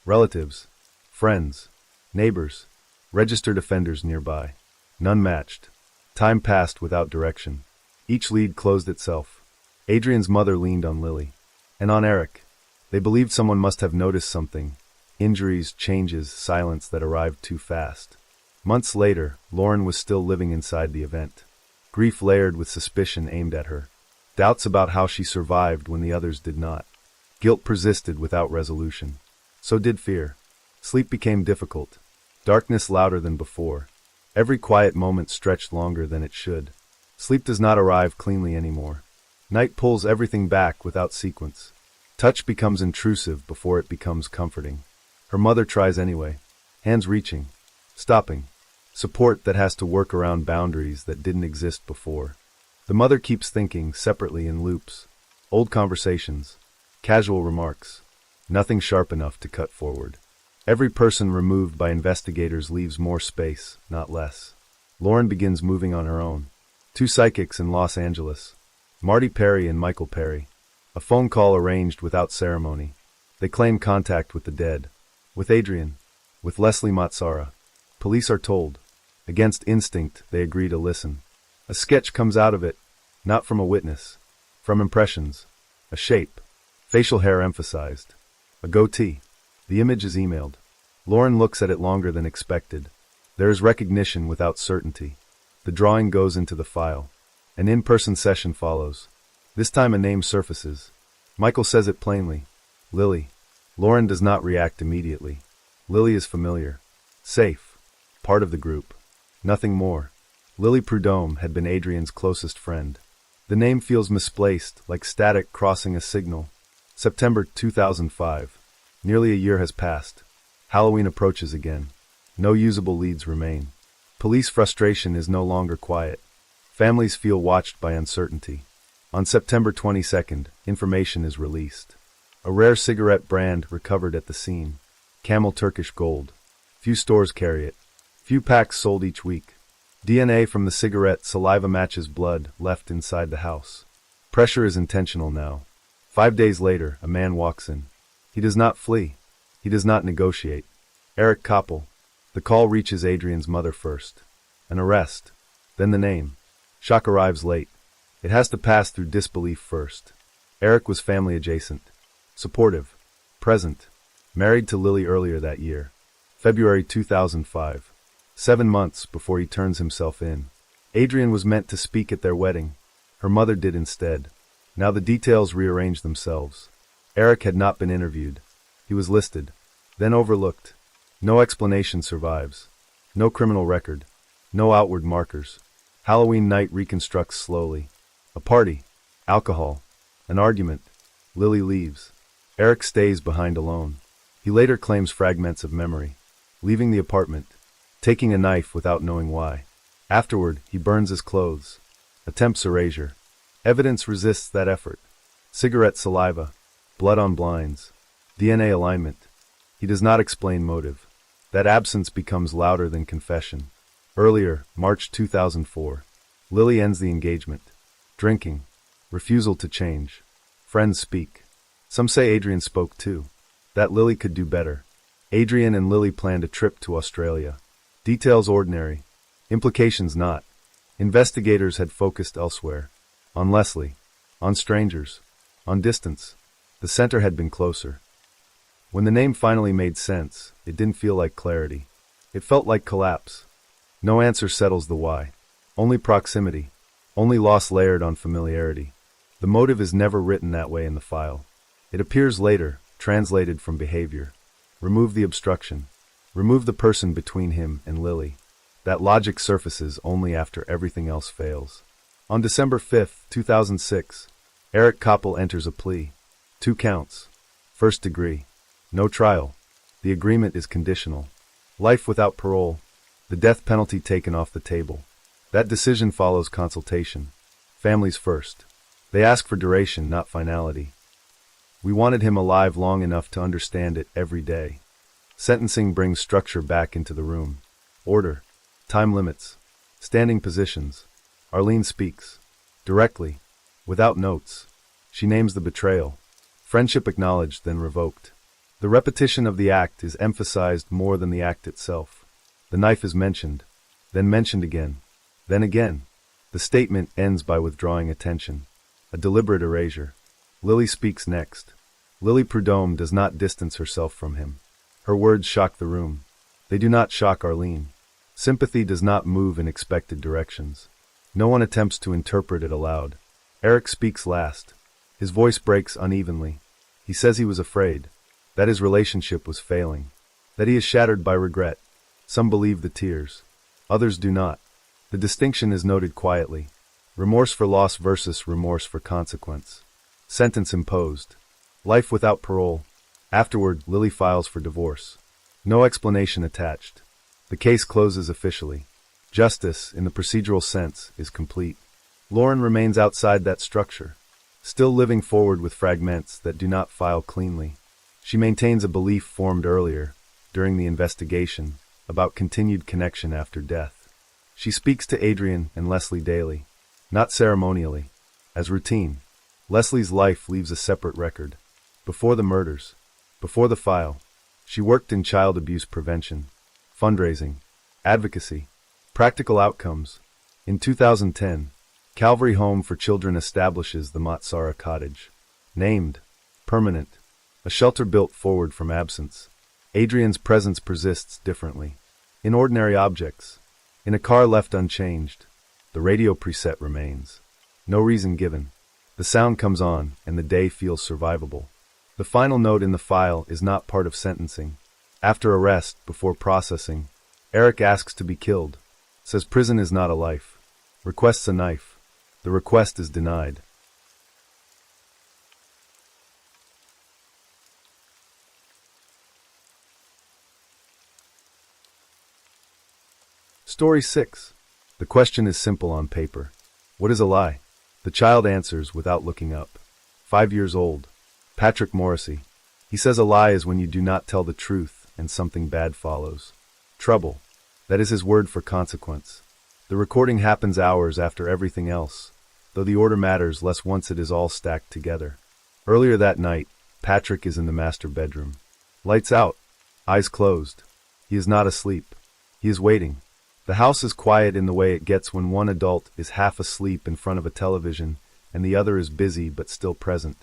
Relatives, friends, neighbors, registered offenders nearby. None matched. Time passed without direction. Each lead closed itself. Adrian's mother leaned on Lily. And on Eric. They believed someone must have noticed something. Injuries, changes, silence that arrived too fast. Months later, Lauren was still living inside the event. Grief layered with suspicion aimed at her. Doubts about how she survived when the others did not. Guilt persisted without resolution. So did fear. Sleep became difficult. Darkness louder than before. Every quiet moment stretched longer than it should. Sleep does not arrive cleanly anymore. Night pulls everything back without sequence. Touch becomes intrusive before it becomes comforting. Her mother tries anyway. Hands reaching. Stopping. Support that has to work around boundaries that didn't exist before. The mother keeps thinking separately in loops. Old conversations. Casual remarks. Nothing sharp enough to cut forward. Every person removed by investigators leaves more space, not less. Lauren begins moving on her own. 2 psychics in Los Angeles. Marty Perry and Michael Perry. A phone call arranged without ceremony. They claim contact with the dead. With Adrian. With Leslie Matsara. Police are told. Against instinct, they agree to listen. A sketch comes out of it. Not from a witness. From impressions. A shape. Facial hair emphasized. A goatee. The image is emailed. Lauren looks at it longer than expected. There is recognition without certainty. The drawing goes into the file. An in-person session follows. This time a name surfaces. Michael says it plainly. Lily. Lauren does not react immediately. Lily is familiar. Safe. Part of the group. Nothing more. Lily Prudhomme had been Adrian's closest friend. The name feels misplaced, like static crossing a signal. September 2005. Nearly a year has passed. Halloween approaches again. No usable leads remain. Police frustration is no longer quiet. Families feel watched by uncertainty. On September 22nd, information is released. A rare cigarette brand recovered at the scene. Camel Turkish Gold. Few stores carry it. Few packs sold each week. DNA from the cigarette saliva matches blood left inside the house. Pressure is intentional now. 5 days later, a man walks in. He does not flee. He does not negotiate. Eric Koppel. The call reaches Adrian's mother first. An arrest. Then the name. Shock arrives late. It has to pass through disbelief first. Eric was family adjacent. Supportive. Present. Married to Lily earlier that year. February 2005. 7 months before he turns himself in. Adrian was meant to speak at their wedding. Her mother did instead. Now the details rearrange themselves. Eric had not been interviewed. He was listed, then overlooked. No explanation survives. No criminal record. No outward markers. Halloween night reconstructs slowly. A party. Alcohol. An argument. Lily leaves. Eric stays behind alone. He later claims fragments of memory. Leaving the apartment. Taking a knife without knowing why. Afterward, he burns his clothes. Attempts erasure. Evidence resists that effort. Cigarette saliva. Blood on blinds. DNA alignment. He does not explain motive. That absence becomes louder than confession. Earlier, March 2004. Lily ends the engagement. Drinking. Refusal to change. Friends speak. Some say Adrian spoke too. That Lily could do better. Adrian and Lily planned a trip to Australia. Details ordinary. Implications not. Investigators had focused elsewhere. On Leslie. On strangers. On distance. The center had been closer. When the name finally made sense, it didn't feel like clarity. It felt like collapse. No answer settles the why. Only proximity. Only loss layered on familiarity. The motive is never written that way in the file. It appears later, translated from behavior. Remove the obstruction. Remove the person between him and Lily. That logic surfaces only after everything else fails. On December 5, 2006, Eric Koppel enters a plea. 2 counts. First degree. No trial. The agreement is conditional. Life without parole. The death penalty taken off the table. That decision follows consultation. Families first. They ask for duration, not finality. We wanted him alive long enough to understand it every day. Sentencing brings structure back into the room. Order. Time limits. Standing positions. Arlene speaks. Directly. Without notes. She names the betrayal. Friendship acknowledged, then revoked. The repetition of the act is emphasized more than the act itself. The knife is mentioned. Then mentioned again. Then again. The statement ends by withdrawing attention. A deliberate erasure. Lily speaks next. Lily Prudhomme does not distance herself from him. Her words shock the room. They do not shock Arlene. Sympathy does not move in expected directions. No one attempts to interpret it aloud. Eric speaks last. His voice breaks unevenly. He says he was afraid, that his relationship was failing, that he is shattered by regret. Some believe the tears. Others do not. The distinction is noted quietly. Remorse for loss versus remorse for consequence. Sentence imposed. Life without parole. Afterward, Lily files for divorce. No explanation attached. The case closes officially. Justice, in the procedural sense, is complete. Lauren remains outside that structure, still living forward with fragments that do not file cleanly. She maintains a belief formed earlier, during the investigation, about continued connection after death. She speaks to Adrian and Leslie daily, not ceremonially, as routine. Leslie's life leaves a separate record. Before the murders, before the file, she worked in child abuse prevention, fundraising, advocacy, practical outcomes. In 2010, Calvary Home for Children establishes the Matsara Cottage. Named, permanent, a shelter built forward from absence. Adrian's presence persists differently. In ordinary objects, in a car left unchanged, the radio preset remains. No reason given. The sound comes on, and the day feels survivable. The final note in the file is not part of sentencing. After arrest, before processing, Eric asks to be killed. Says prison is not a life. Requests a knife. The request is denied. Story 6. The question is simple on paper. What is a lie? The child answers without looking up. 5 years old. Patrick Morrissey. He says a lie is when you do not tell the truth and something bad follows. Trouble. That is his word for consequence. The recording happens hours after everything else, though the order matters less once it is all stacked together. Earlier that night, Patrick is in the master bedroom. Lights out. Eyes closed. He is not asleep. He is waiting. The house is quiet in the way it gets when one adult is half asleep in front of a television and the other is busy but still present.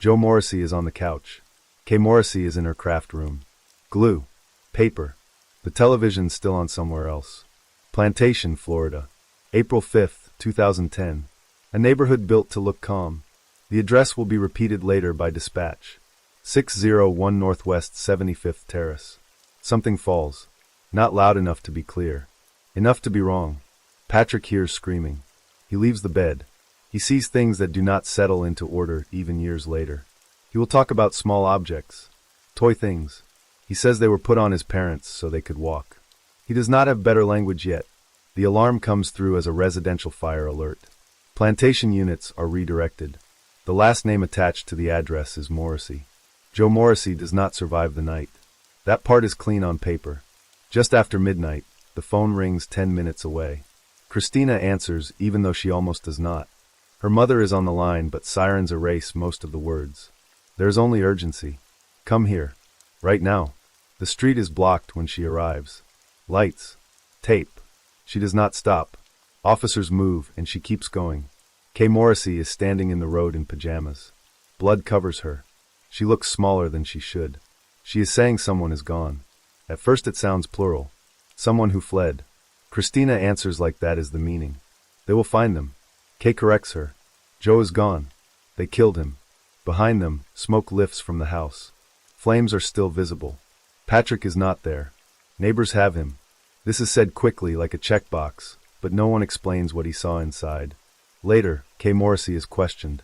Joe Morrissey is on the couch. Kay Morrissey is in her craft room. Glue. Paper. The television's still on somewhere else. Plantation, Florida. April 5, 2010. A neighborhood built to look calm. The address will be repeated later by dispatch. 601 Northwest 75th Terrace. Something falls. Not loud enough to be clear. Enough to be wrong. Patrick hears screaming. He leaves the bed. He sees things that do not settle into order even years later. He will talk about small objects. Toy things. He says they were put on his parents so they could walk. He does not have better language yet. The alarm comes through as a residential fire alert. Plantation units are redirected. The last name attached to the address is Morrissey. Joe Morrissey does not survive the night. That part is clean on paper. Just after midnight, the phone rings 10 minutes away. Christina answers even though she almost does not. Her mother is on the line, but sirens erase most of the words. There is only urgency. Come here. Right now. The street is blocked when she arrives. Lights. Tape. She does not stop. Officers move, and she keeps going. Kay Morrissey is standing in the road in pajamas. Blood covers her. She looks smaller than she should. She is saying someone is gone. At first it sounds plural. Someone who fled. Christina answers like that is the meaning. They will find them. Kay corrects her. Joe is gone. They killed him. Behind them, smoke lifts from the house. Flames are still visible. Patrick is not there. Neighbors have him. This is said quickly like a checkbox, but no one explains what he saw inside. Later, Kay Morrissey is questioned.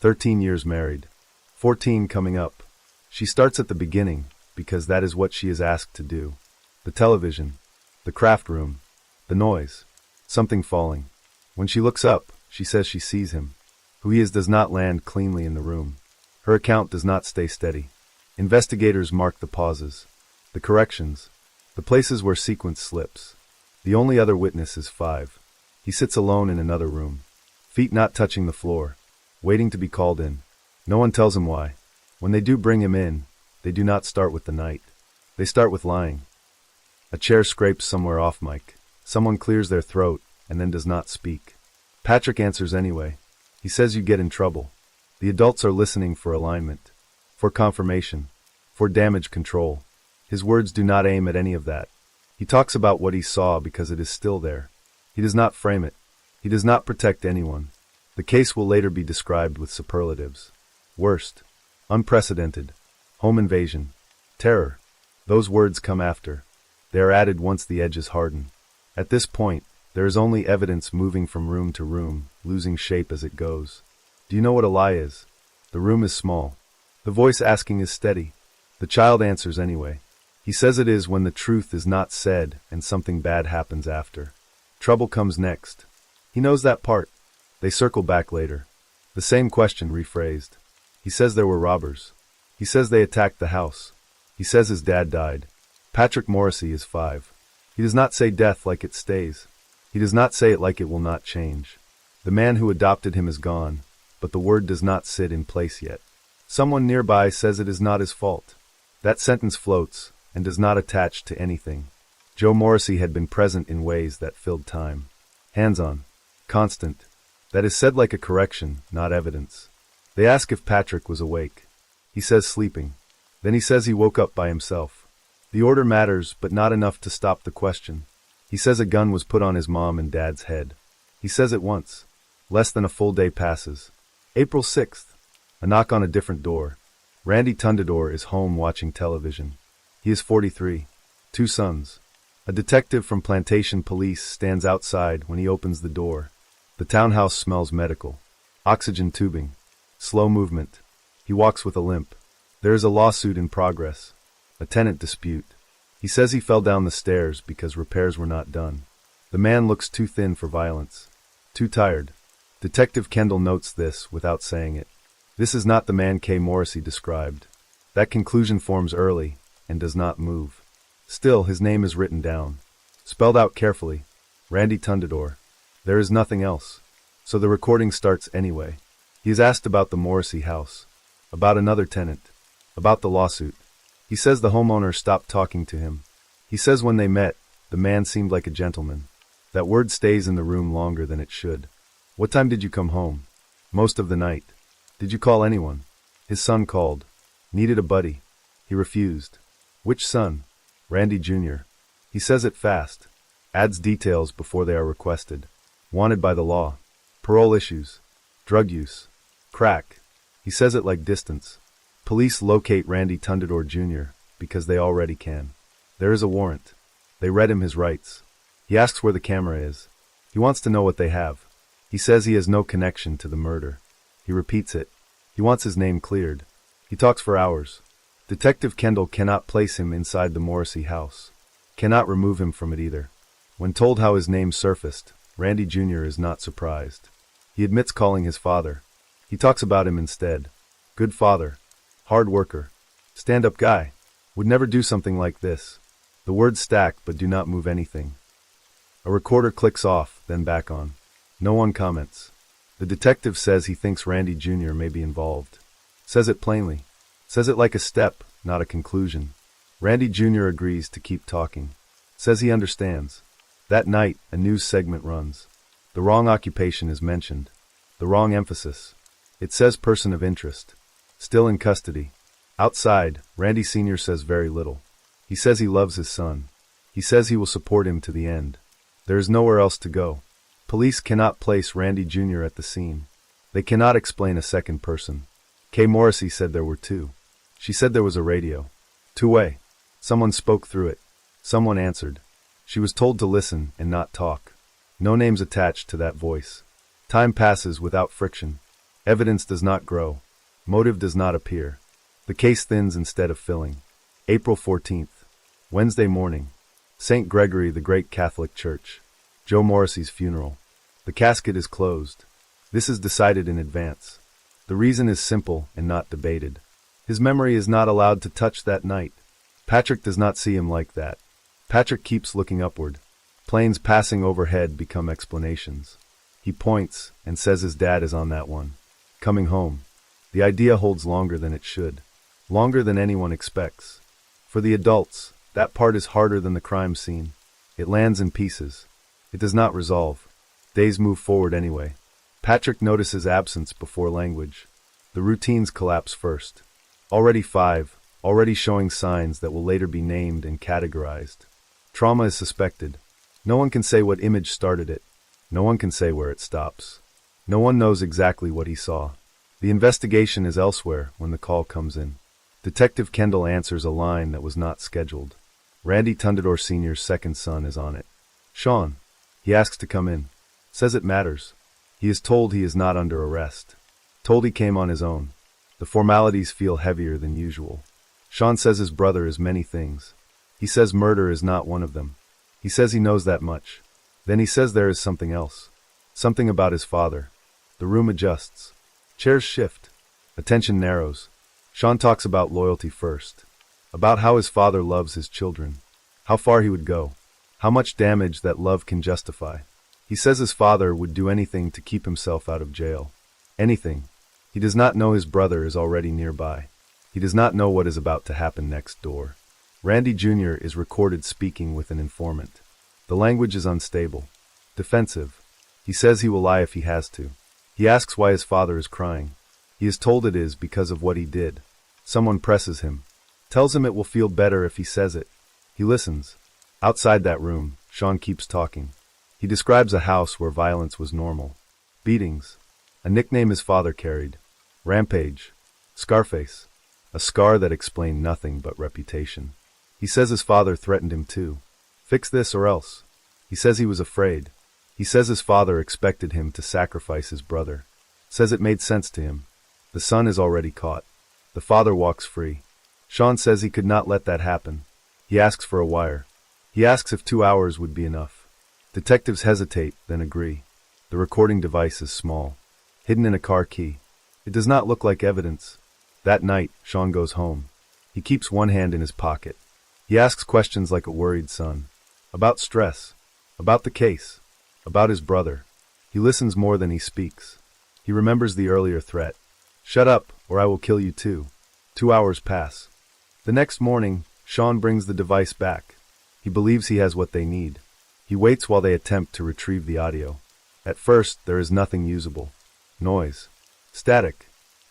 13 years married. 14 coming up. She starts at the beginning, because that is what she is asked to do. The television. The craft room. The noise. Something falling. When she looks up, she says she sees him. Who he is does not land cleanly in the room. Her account does not stay steady. Investigators mark the pauses. The corrections. The places where sequence slips. The only other witness is 5. He sits alone in another room. Feet not touching the floor. Waiting to be called in. No one tells him why. When they do bring him in, they do not start with the night. They start with lying. A chair scrapes somewhere off mic. Someone clears their throat, and then does not speak. Patrick answers anyway. He says you get in trouble. The adults are listening for alignment. For confirmation. For damage control. His words do not aim at any of that. He talks about what he saw because it is still there. He does not frame it. He does not protect anyone. The case will later be described with superlatives. Worst. Unprecedented. Home invasion. Terror. Those words come after. They are added once the edges harden. At this point, there is only evidence moving from room to room, losing shape as it goes. Do you know what a lie is? The room is small. The voice asking is steady. The child answers anyway. He says it is when the truth is not said and something bad happens after. Trouble comes next. He knows that part. They circle back later. The same question rephrased. He says there were robbers. He says they attacked the house. He says his dad died. Patrick Morrissey is 5. He does not say death like it stays. He does not say it like it will not change. The man who adopted him is gone, but the word does not sit in place yet. Someone nearby says it is not his fault. That sentence floats, and does not attach to anything. Joe Morrissey had been present in ways that filled time. Hands-on. Constant. That is said like a correction, not evidence. They ask if Patrick was awake. He says sleeping. Then he says he woke up by himself. The order matters, but not enough to stop the question. He says a gun was put on his mom and dad's head. He says it once. Less than a full day passes. April 6th. A knock on a different door. Randy Tundador is home watching television. He is 43. 2 sons. A detective from Plantation Police stands outside when he opens the door. The townhouse smells medical. Oxygen tubing. Slow movement. He walks with a limp. There is a lawsuit in progress. A tenant dispute. He says he fell down the stairs because repairs were not done. The man looks too thin for violence. Too tired. Detective Kendall notes this without saying it. This is not the man Kay Morrissey described. That conclusion forms early and does not move. Still, his name is written down. Spelled out carefully. Randy Tundador. There is nothing else. So the recording starts anyway. He is asked about the Morrissey house. About another tenant. About the lawsuit. He says the homeowner stopped talking to him. He says when they met, the man seemed like a gentleman. That word stays in the room longer than it should. What time did you come home? Most of the night. Did you call anyone? His son called. Needed a buddy. He refused. Which son? Randy Jr. He says it fast. Adds details before they are requested. Wanted by the law. Parole issues. Drug use. Crack. He says it like distance. Police locate Randy Tundador Jr. because they already can. There is a warrant. They read him his rights. He asks where the camera is. He wants to know what they have. He says he has no connection to the murder. He repeats it. He wants his name cleared. He talks for hours. Detective Kendall cannot place him inside the Morrissey house. Cannot remove him from it either. When told how his name surfaced, Randy Jr. is not surprised. He admits calling his father. He talks about him instead. Good father. Hard worker. Stand-up guy. Would never do something like this. The words stack but do not move anything. A recorder clicks off, then back on. No one comments. The detective says he thinks Randy Jr. may be involved. Says it plainly. Says it like a step, not a conclusion. Randy Jr. agrees to keep talking. Says he understands. That night, a news segment runs. The wrong occupation is mentioned. The wrong emphasis. It says person of interest. Still in custody. Outside, Randy Sr. says very little. He says he loves his son. He says he will support him to the end. There is nowhere else to go. Police cannot place Randy Jr. at the scene. They cannot explain a second person. Kay Morrissey said there were 2. She said there was a radio. Two-way. Someone spoke through it. Someone answered. She was told to listen and not talk. No names attached to that voice. Time passes without friction. Evidence does not grow. Motive does not appear. The case thins instead of filling. April 14th. Wednesday morning. St. Gregory the Great Catholic Church. Joe Morrissey's funeral. The casket is closed. This is decided in advance. The reason is simple and not debated. His memory is not allowed to touch that night. Patrick does not see him like that. Patrick keeps looking upward. Planes passing overhead become explanations. He points and says his dad is on that one. Coming home. The idea holds longer than it should. Longer than anyone expects. For the adults, that part is harder than the crime scene. It lands in pieces. It does not resolve. Days move forward anyway. Patrick notices absence before language. The routines collapse first. Already 5, already showing signs that will later be named and categorized. Trauma is suspected. No one can say what image started it. No one can say where it stops. No one knows exactly what he saw. The investigation is elsewhere when the call comes in. Detective Kendall answers a line that was not scheduled. Randy Tundador Sr.'s second son is on it. Sean. He asks to come in. Says it matters. He is told he is not under arrest. Told he came on his own. The formalities feel heavier than usual. Sean says his brother is many things. He says murder is not one of them. He says he knows that much. Then he says there is something else. Something about his father. The room adjusts. Chairs shift. Attention narrows. Sean talks about loyalty first. About how his father loves his children. How far he would go. How much damage that love can justify. He says his father would do anything to keep himself out of jail. Anything. He does not know his brother is already nearby. He does not know what is about to happen next door. Randy Jr. is recorded speaking with an informant. The language is unstable. Defensive. He says he will lie if he has to. He asks why his father is crying. He is told it is because of what he did. Someone presses him. Tells him it will feel better if he says it. He listens. Outside that room, Sean keeps talking. He describes a house where violence was normal. Beatings. A nickname his father carried. Rampage. Scarface. A scar that explained nothing but reputation. He says his father threatened him too. Fix this or else. He says he was afraid. He says his father expected him to sacrifice his brother. Says it made sense to him. The son is already caught. The father walks free. Sean says he could not let that happen. He asks for a wire. He asks if 2 hours would be enough. Detectives hesitate, then agree. The recording device is small. Hidden in a car key. It does not look like evidence. That night, Sean goes home. He keeps one hand in his pocket. He asks questions like a worried son. About stress. About the case. About his brother. He listens more than he speaks. He remembers the earlier threat. Shut up, or I will kill you too. 2 hours pass. The next morning, Sean brings the device back. He believes he has what they need. He waits while they attempt to retrieve the audio. At first, there is nothing usable. Noise. Static.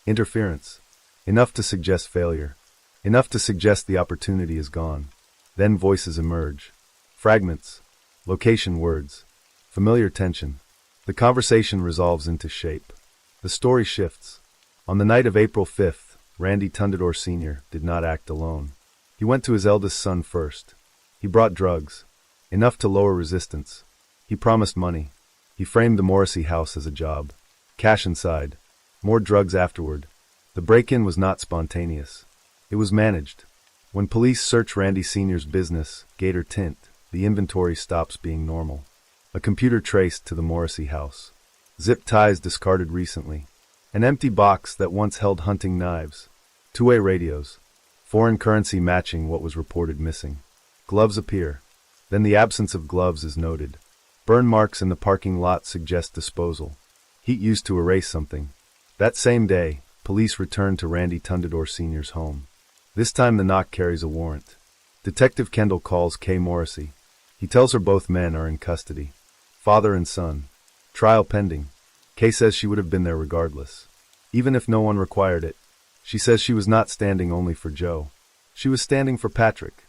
Interference. Enough to suggest failure. Enough to suggest the opportunity is gone. Then voices emerge. Fragments. Location words. Familiar tension. The conversation resolves into shape. The story shifts. On the night of April 5th, Randy Tundador Sr. did not act alone. He went to his eldest son first. He brought drugs. Enough to lower resistance. He promised money. He framed the Morrissey house as a job. Cash inside. More drugs afterward. The break-in was not spontaneous. It was managed. When police search Randy Sr.'s business, Gator Tint, the inventory stops being normal. A computer traced to the Morrissey house. Zip ties discarded recently. An empty box that once held hunting knives. Two-way radios. Foreign currency matching what was reported missing. Gloves appear. Then the absence of gloves is noted. Burn marks in the parking lot suggest disposal. Heat used to erase something. That same day, police return to Randy Tundador Sr.'s home. This time the knock carries a warrant. Detective Kendall calls Kay Morrissey. He tells her both men are in custody. Father and son. Trial pending. Kay says she would have been there regardless. Even if no one required it. She says she was not standing only for Joe. She was standing for Patrick.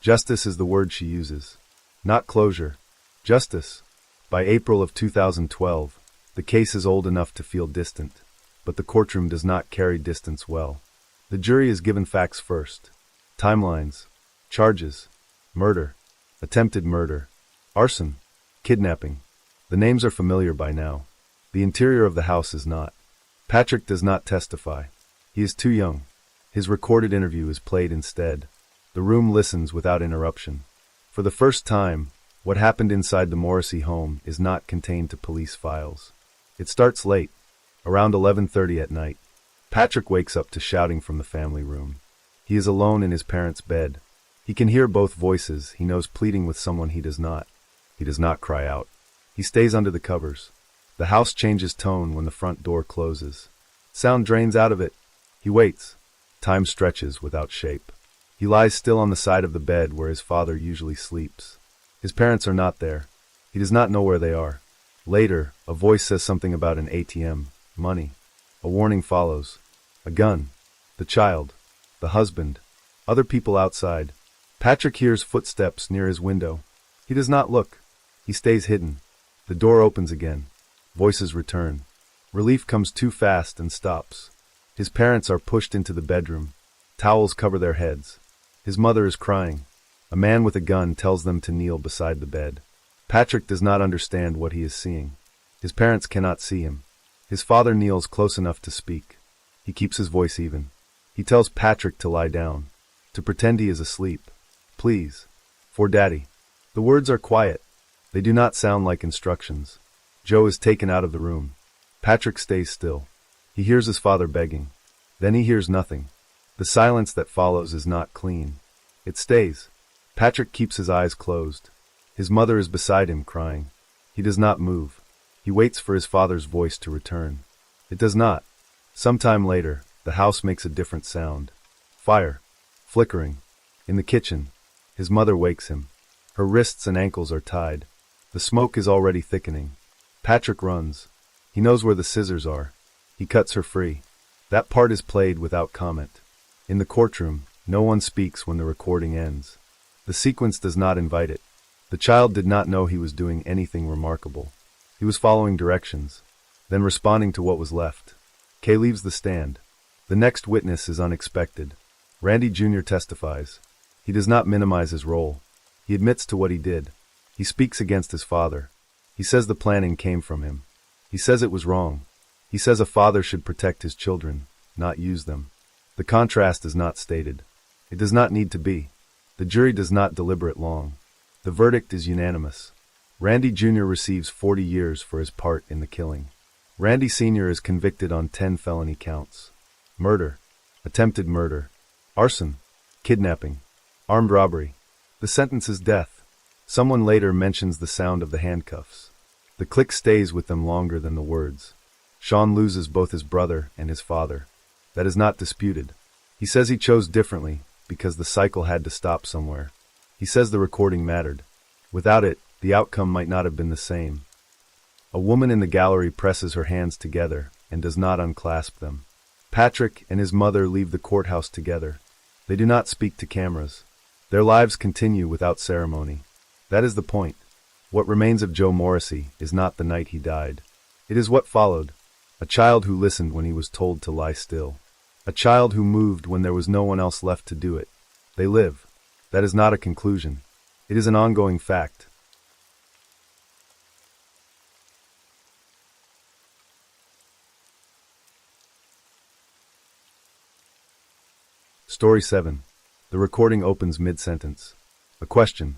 Justice is the word she uses. Not closure. Justice. By April of 2012, the case is old enough to feel distant, but the courtroom does not carry distance well. The jury is given facts first. Timelines. Charges. Murder. Attempted murder. arson, kidnapping. The names are familiar by now. The interior of the house is not. Patrick does not testify. He is too young. His recorded interview is played instead. The room listens without interruption. For the first time, what happened inside the Morrissey home is not contained to police files. It starts late, around 11:30 at night. Patrick wakes up to shouting from the family room. He is alone in his parents' bed. He can hear both voices, he knows, pleading with someone he does not. He does not cry out. He stays under the covers. The house changes tone when the front door closes. Sound drains out of it. He waits. Time stretches without shape. He lies still on the side of the bed where his father usually sleeps. His parents are not there. He does not know where they are. Later, a voice says something about an ATM, money. A warning follows. A gun. The child. The husband. Other people outside. Patrick hears footsteps near his window. He does not look. He stays hidden. The door opens again. Voices return. Relief comes too fast and stops. His parents are pushed into the bedroom. Towels cover their heads. His mother is crying. A man with a gun tells them to kneel beside the bed. Patrick does not understand what he is seeing. His parents cannot see him. His father kneels close enough to speak. He keeps his voice even. He tells Patrick to lie down, to pretend he is asleep. Please. For Daddy. The words are quiet. They do not sound like instructions. Joe is taken out of the room. Patrick stays still. He hears his father begging. Then he hears nothing. The silence that follows is not clean. It stays. Patrick keeps his eyes closed. His mother is beside him, crying. He does not move. He waits for his father's voice to return. It does not. Sometime later, the house makes a different sound. Fire. Flickering. In the kitchen. His mother wakes him. Her wrists and ankles are tied. The smoke is already thickening. Patrick runs. He knows where the scissors are. He cuts her free. That part is played without comment. In the courtroom, no one speaks when the recording ends. The sequence does not invite it. The child did not know he was doing anything remarkable. He was following directions, then responding to what was left. Kay leaves the stand. The next witness is unexpected. Randy Jr. testifies. He does not minimize his role. He admits to what he did. He speaks against his father. He says the planning came from him. He says it was wrong. He says a father should protect his children, not use them. The contrast is not stated. It does not need to be. The jury does not deliberate long. The verdict is unanimous. Randy Jr. receives 40 years for his part in the killing. Randy Sr. is convicted on 10 felony counts. Murder, attempted murder, arson, kidnapping, armed robbery. The sentence is death. Someone later mentions the sound of the handcuffs. The click stays with them longer than the words. Sean loses both his brother and his father. That is not disputed. He says he chose differently because the cycle had to stop somewhere. He says the recording mattered. Without it, the outcome might not have been the same. A woman in the gallery presses her hands together and does not unclasp them. Patrick and his mother leave the courthouse together. They do not speak to cameras. Their lives continue without ceremony. That is the point. What remains of Joe Morrissey is not the night he died. It is what followed. A child who listened when he was told to lie still. A child who moved when there was no one else left to do it. They live. That is not a conclusion. It is an ongoing fact. Story 7. The recording opens mid-sentence. A question.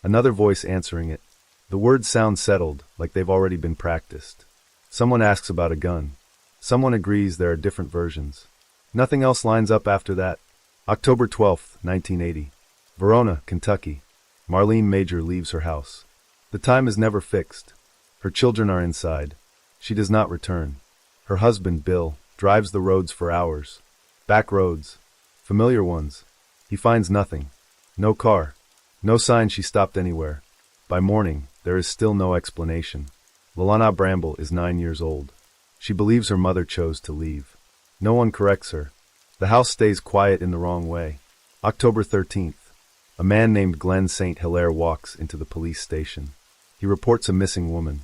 Another voice answering it. The words sound settled, like they've already been practiced. Someone asks about a gun. Someone agrees there are different versions. Nothing else lines up after that. October 12, 1980. Verona, Kentucky. Marlene Major leaves her house. The time is never fixed. Her children are inside. She does not return. Her husband, Bill, drives the roads for hours. Back roads. Familiar ones. He finds nothing. No car. No sign she stopped anywhere. By morning, there is still no explanation. Lalana Bramble is 9 years old. She believes her mother chose to leave. No one corrects her. The house stays quiet in the wrong way. October 13th. A man named Glenn St. Hilaire walks into the police station. He reports a missing woman.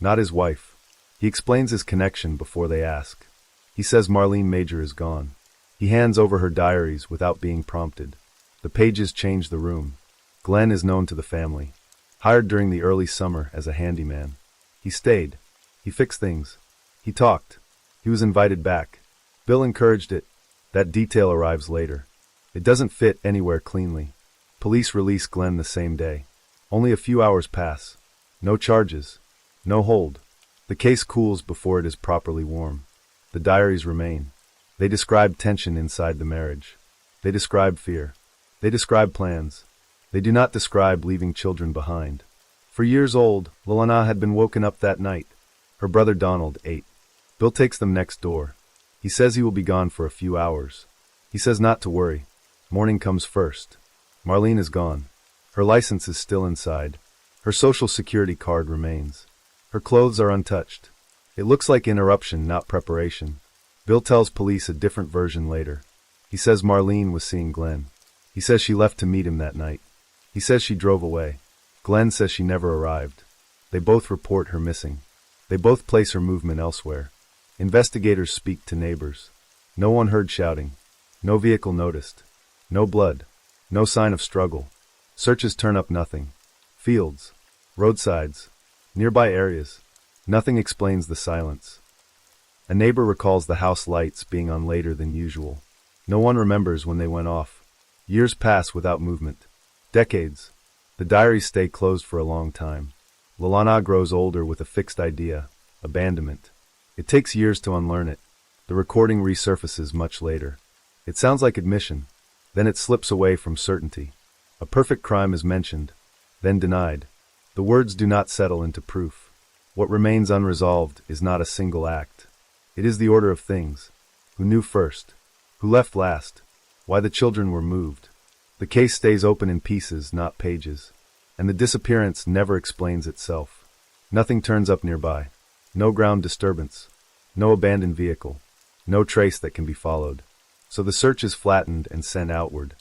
Not his wife. He explains his connection before they ask. He says Marlene Major is gone. He hands over her diaries without being prompted. The pages change the room. Glenn is known to the family. hired during the early summer as a handyman. He stayed. He fixed things. He talked. He was invited back. Bill encouraged it. That detail arrives later. It doesn't fit anywhere cleanly. Police release Glenn the same day. Only a few hours pass. No charges. No hold. The case cools before it is properly warm. The diaries remain. They describe tension inside the marriage. They describe fear. They describe plans. They do not describe leaving children behind. For years old, Lilana had been woken up that night. Her brother Donald, 8. Bill takes them next door. He says he will be gone for a few hours. He says not to worry. Morning comes first. Marlene is gone. Her license is still inside. Her social security card remains. Her clothes are untouched. It looks like interruption, not preparation. Bill tells police a different version later. He says Marlene was seeing Glenn. He says she left to meet him that night. He says she drove away. Glenn says she never arrived. They both report her missing. They both place her movement elsewhere. Investigators speak to neighbors. No one heard shouting. No vehicle noticed. No blood. No sign of struggle. Searches turn up nothing. Fields. Roadsides. Nearby areas. Nothing explains the silence. A neighbor recalls the house lights being on later than usual. No one remembers when they went off. Years pass without movement. Decades. The diaries stay closed for a long time. Lilana grows older with a fixed idea: abandonment. It takes years to unlearn it. The recording resurfaces much later. It sounds like admission. Then it slips away from certainty. A perfect crime is mentioned, then denied. The words do not settle into proof. What remains unresolved is not a single act. It is the order of things. Who knew first? Who left last? Why the children were moved? The case stays open in pieces, not pages. And the disappearance never explains itself. Nothing turns up nearby. No ground disturbance. No abandoned vehicle. No trace that can be followed. So the search is flattened and sent outward.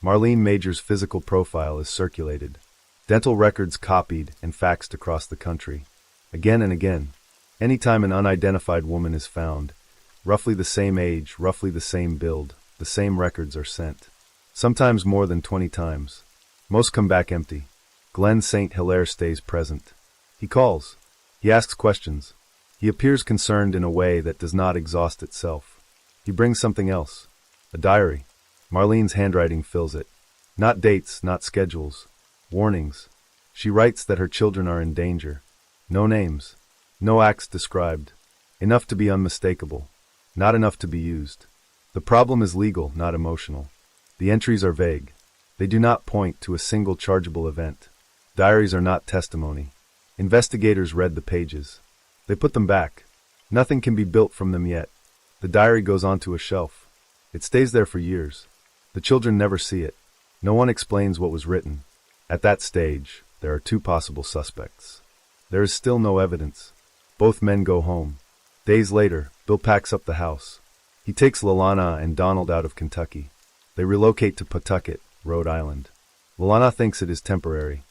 Marlene Major's physical profile is circulated. Dental records copied and faxed across the country. Again and again. Anytime an unidentified woman is found, roughly the same age, roughly the same build, the same records are sent. Sometimes more than 20 times. Most come back empty. Glenn St. Hilaire stays present. He calls. He asks questions. He appears concerned in a way that does not exhaust itself. He brings something else. A diary. Marlene's handwriting fills it. Not dates, not schedules. Warnings. She writes that her children are in danger. No names. No acts described. Enough to be unmistakable. Not enough to be used. The problem is legal, not emotional. The entries are vague. They do not point to a single chargeable event. Diaries are not testimony. Investigators read the pages. They put them back. Nothing can be built from them yet. The diary goes onto a shelf. It stays there for years. The children never see it. No one explains what was written. At that stage, there are two possible suspects. There is still no evidence. Both men go home. Days later, Bill packs up the house. He takes Lilana and Donald out of Kentucky. They relocate to Pawtucket, Rhode Island. Lilana thinks it is temporary.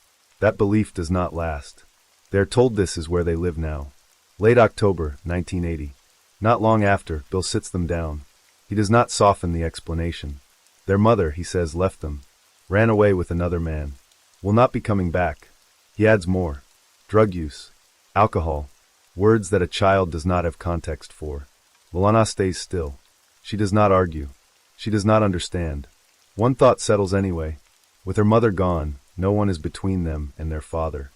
That belief does not last. They are told this is where they live now. Late October, 1980. Not long after, Bill sits them down. He does not soften the explanation. Their mother, he says, left them. Ran away with another man. Will not be coming back. He adds more. Drug use. Alcohol. Words that a child does not have context for. Lilana stays still. She does not argue. She does not understand. One thought settles anyway. With her mother gone, no one is between them and their father.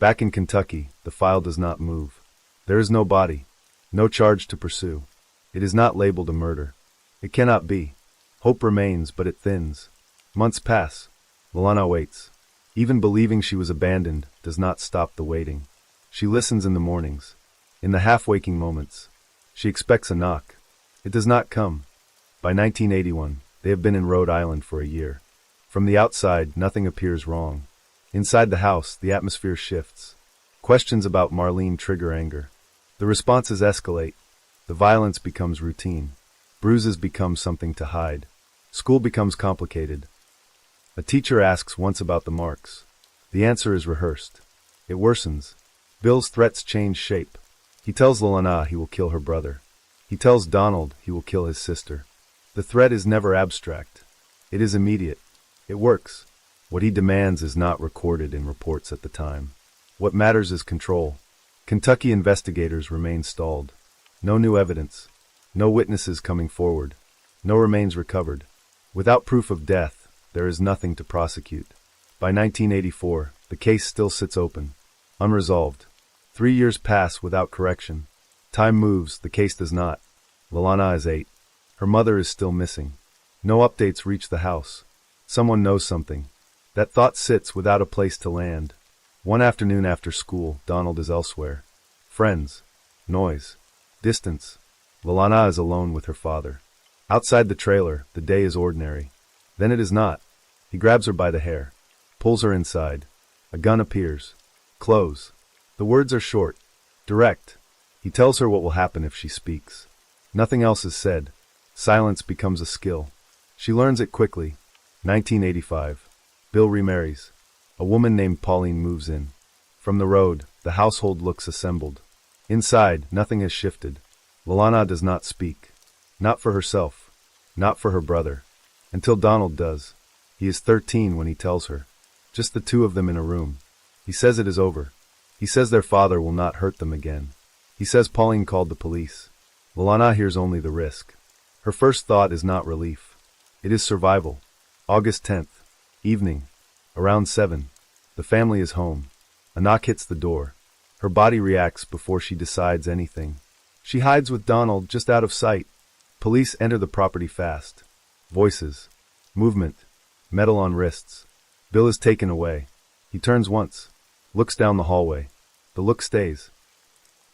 Back in Kentucky, the file does not move. There is no body. No charge to pursue. It is not labeled a murder. It cannot be. Hope remains, but it thins. Months pass. Lilana waits. Even believing she was abandoned does not stop the waiting. She listens in the mornings. In the half-waking moments. She expects a knock. It does not come. By 1981, they have been in Rhode Island for a year. From the outside, nothing appears wrong. Inside the house, the atmosphere shifts. Questions about Marlene trigger anger. The responses escalate. The violence becomes routine. Bruises become something to hide. School becomes complicated. A teacher asks once about the marks. The answer is rehearsed. It worsens. Bill's threats change shape. He tells Lilana he will kill her brother. He tells Donald he will kill his sister. The threat is never abstract. It is immediate. It works. What he demands is not recorded in reports at the time. What matters is control. Kentucky investigators remain stalled. No new evidence. No witnesses coming forward. No remains recovered. Without proof of death, there is nothing to prosecute. By 1984, the case still sits open, unresolved. 3 years pass without correction. Time moves, the case does not. Lalana is 8. Her mother is still missing. No updates reach the house. Someone knows something. That thought sits without a place to land. One afternoon after school, Donald is elsewhere. Friends. Noise. Distance. Lalana is alone with her father. Outside the trailer, the day is ordinary. Then it is not. He grabs her by the hair. Pulls her inside. A gun appears. Close. The words are short. Direct. He tells her what will happen if she speaks. Nothing else is said. Silence becomes a skill. She learns it quickly. 1985. Bill remarries. A woman named Pauline moves in. From the road, the household looks assembled. Inside, nothing has shifted. Lalana does not speak. Not for herself. Not for her brother. Until Donald does. He is 13 when he tells her. Just the two of them in a room. He says it is over. He says their father will not hurt them again. He says Pauline called the police. Lalana hears only the risk. Her first thought is not relief. It is survival. August 10th. Evening. Around 7. The family is home. A knock hits the door. Her body reacts before she decides anything. She hides with Donald just out of sight. Police enter the property fast. Voices. Movement. Metal on wrists. Bill is taken away. He turns once. Looks down the hallway. The look stays.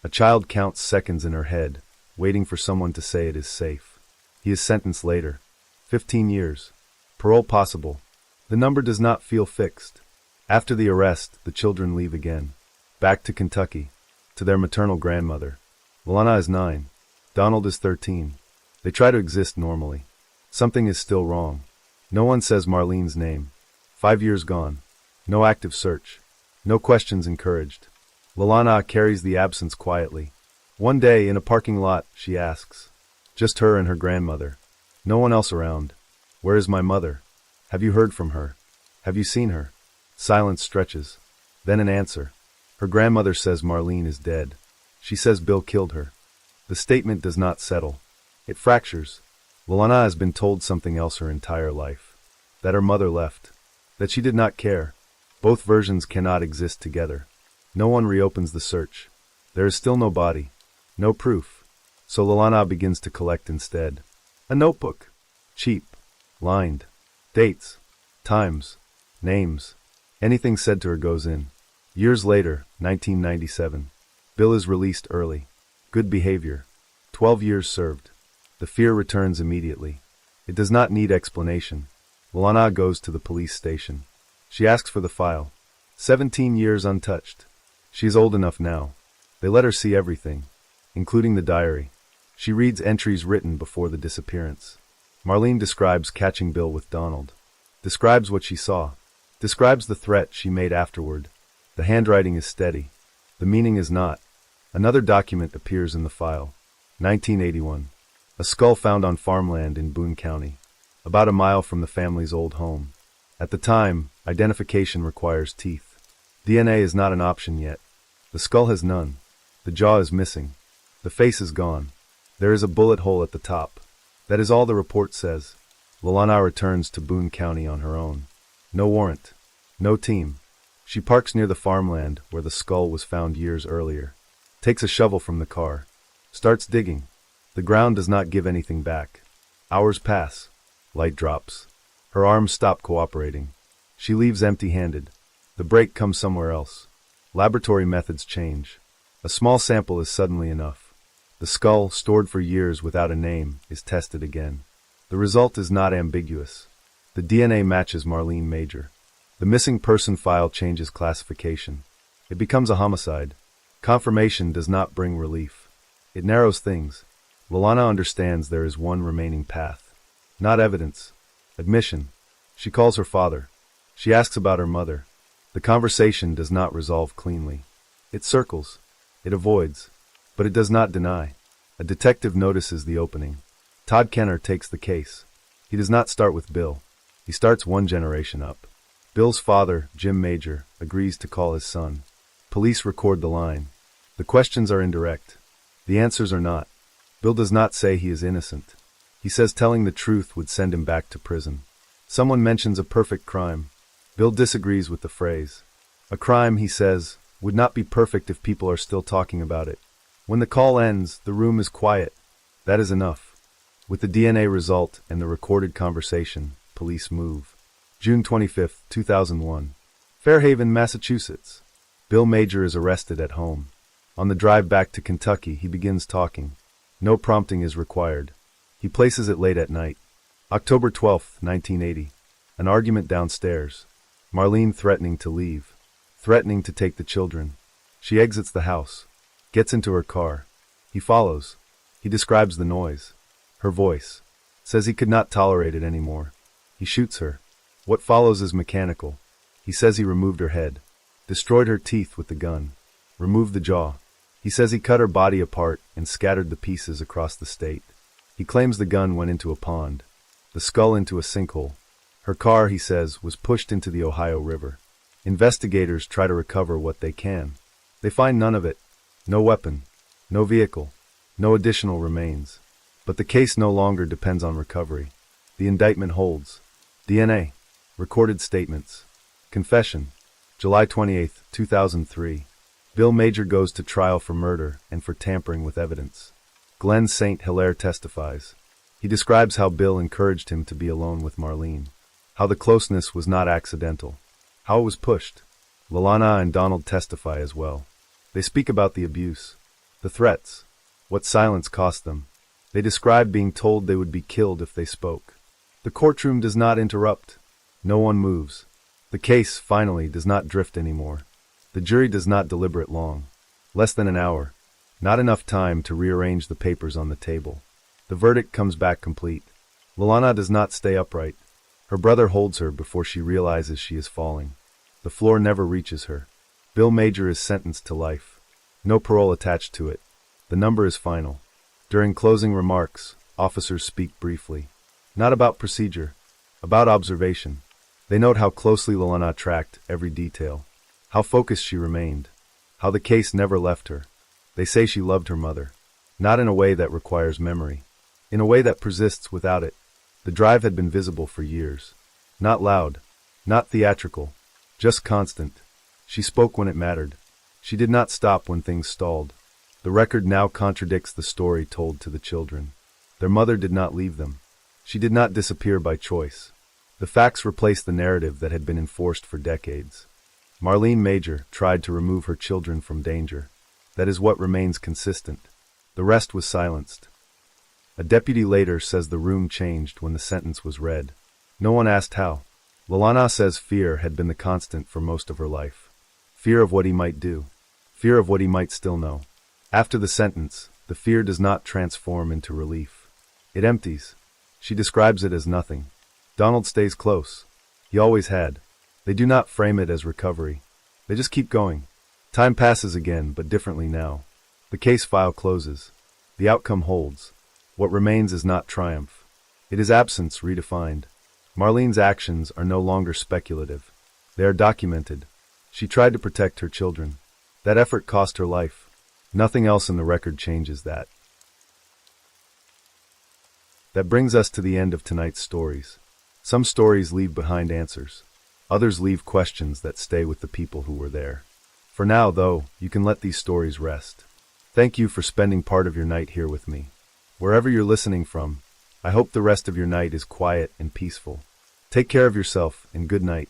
A child counts seconds in her head, waiting for someone to say it is safe. He is sentenced later. 15 years. Parole possible. The number does not feel fixed. After the arrest, the children leave again. Back to Kentucky. To their maternal grandmother. Lalana is 9. Donald is 13. They try to exist normally. Something is still wrong. No one says Marlene's name. 5 years gone. No active search. No questions encouraged. Lalana carries the absence quietly. One day, in a parking lot, she asks. Just her and her grandmother. No one else around. Where is my mother? Have you heard from her? Have you seen her? Silence stretches. Then an answer. Her grandmother says Marlene is dead. She says Bill killed her. The statement does not settle. It fractures. Lalana has been told something else her entire life. That her mother left. That she did not care. Both versions cannot exist together. No one reopens the search. There is still no body. No proof. So Lalana begins to collect instead. A notebook. Cheap. Lined. Dates. Times. Names. Anything said to her goes in. Years later, 1997. Bill is released early. Good behavior. 12 years served. The fear returns immediately. It does not need explanation. Lalana goes to the police station. She asks for the file. 17 years untouched. She is old enough now. They let her see everything, including the diary. She reads entries written before the disappearance. Marlene describes catching Bill with Donald. Describes what she saw. Describes the threat she made afterward. The handwriting is steady. The meaning is not. Another document appears in the file. 1981. A skull found on farmland in Boone County, about a mile from the family's old home. At the time, identification requires teeth. DNA is not an option yet. The skull has none. The jaw is missing. The face is gone. There is a bullet hole at the top. That is all the report says. Lalana returns to Boone County on her own. No warrant. No team. She parks near the farmland where the skull was found years earlier. Takes a shovel from the car. Starts digging. The ground does not give anything back. Hours pass. Light drops. Her arms stop cooperating. She leaves empty-handed. The break comes somewhere else. Laboratory methods change. A small sample is suddenly enough. The skull, stored for years without a name, is tested again. The result is not ambiguous. The DNA matches Marlene Major. The missing person file changes classification. It becomes a homicide. Confirmation does not bring relief. It narrows things. Lalana understands there is one remaining path. Not evidence. Admission. She calls her father. She asks about her mother. The conversation does not resolve cleanly. It circles. It avoids. But it does not deny. A detective notices the opening. Todd Kenner takes the case. He does not start with Bill. He starts one generation up. Bill's father, Jim Major, agrees to call his son. Police record the line. The questions are indirect. The answers are not. Bill does not say he is innocent. He says telling the truth would send him back to prison. Someone mentions a perfect crime. Bill disagrees with the phrase. A crime, he says, would not be perfect if people are still talking about it. When the call ends, the room is quiet. That is enough. With the DNA result and the recorded conversation, police move. June 25, 2001. Fairhaven, Massachusetts. Bill Major is arrested at home. On the drive back to Kentucky, he begins talking. No prompting is required. He places it late at night. October 12, 1980. An argument downstairs. Marlene threatening to leave. Threatening to take the children. She exits the house. Gets into her car. He follows. He describes the noise. Her voice. Says he could not tolerate it anymore. He shoots her. What follows is mechanical. He says he removed her head. Destroyed her teeth with the gun. Removed the jaw. He says he cut her body apart and scattered the pieces across the state. He claims the gun went into a pond. The skull into a sinkhole. Her car, he says, was pushed into the Ohio River. Investigators try to recover what they can. They find none of it. No weapon. No vehicle. No additional remains. But the case no longer depends on recovery. The indictment holds. DNA. Recorded statements. Confession. July 28, 2003. Bill Major goes to trial for murder and for tampering with evidence. Glenn St. Hilaire testifies. He describes how Bill encouraged him to be alone with Marlene. How the closeness was not accidental. How it was pushed. Lalana and Donald testify as well. They speak about the abuse. The threats. What silence cost them. They describe being told they would be killed if they spoke. The courtroom does not interrupt. No one moves. The case, finally, does not drift anymore. The jury does not deliberate long. Less than an hour. Not enough time to rearrange the papers on the table. The verdict comes back complete. Lalana does not stay upright. Her brother holds her before she realizes she is falling. The floor never reaches her. Bill Major is sentenced to life. No parole attached to it. The number is final. During closing remarks, officers speak briefly. Not about procedure. About observation. They note how closely Lalana tracked every detail. How focused she remained. How the case never left her. They say she loved her mother. Not in a way that requires memory. In a way that persists without it. The drive had been visible for years. Not loud. Not theatrical. Just constant. She spoke when it mattered. She did not stop when things stalled. The record now contradicts the story told to the children. Their mother did not leave them. She did not disappear by choice. The facts replace the narrative that had been enforced for decades. Marlene Major tried to remove her children from danger. That is what remains consistent. The rest was silenced. A deputy later says the room changed when the sentence was read. No one asked how. Lalana says fear had been the constant for most of her life. Fear of what he might do. Fear of what he might still know. After the sentence, the fear does not transform into relief. It empties. She describes it as nothing. Donald stays close. He always had. They do not frame it as recovery. They just keep going. Time passes again, but differently now. The case file closes. The outcome holds. What remains is not triumph. It is absence redefined. Marlene's actions are no longer speculative. They are documented. She tried to protect her children. That effort cost her life. Nothing else in the record changes that. That brings us to the end of tonight's stories. Some stories leave behind answers. Others leave questions that stay with the people who were there. For now, though, you can let these stories rest. Thank you for spending part of your night here with me. Wherever you're listening from, I hope the rest of your night is quiet and peaceful. Take care of yourself, and good night.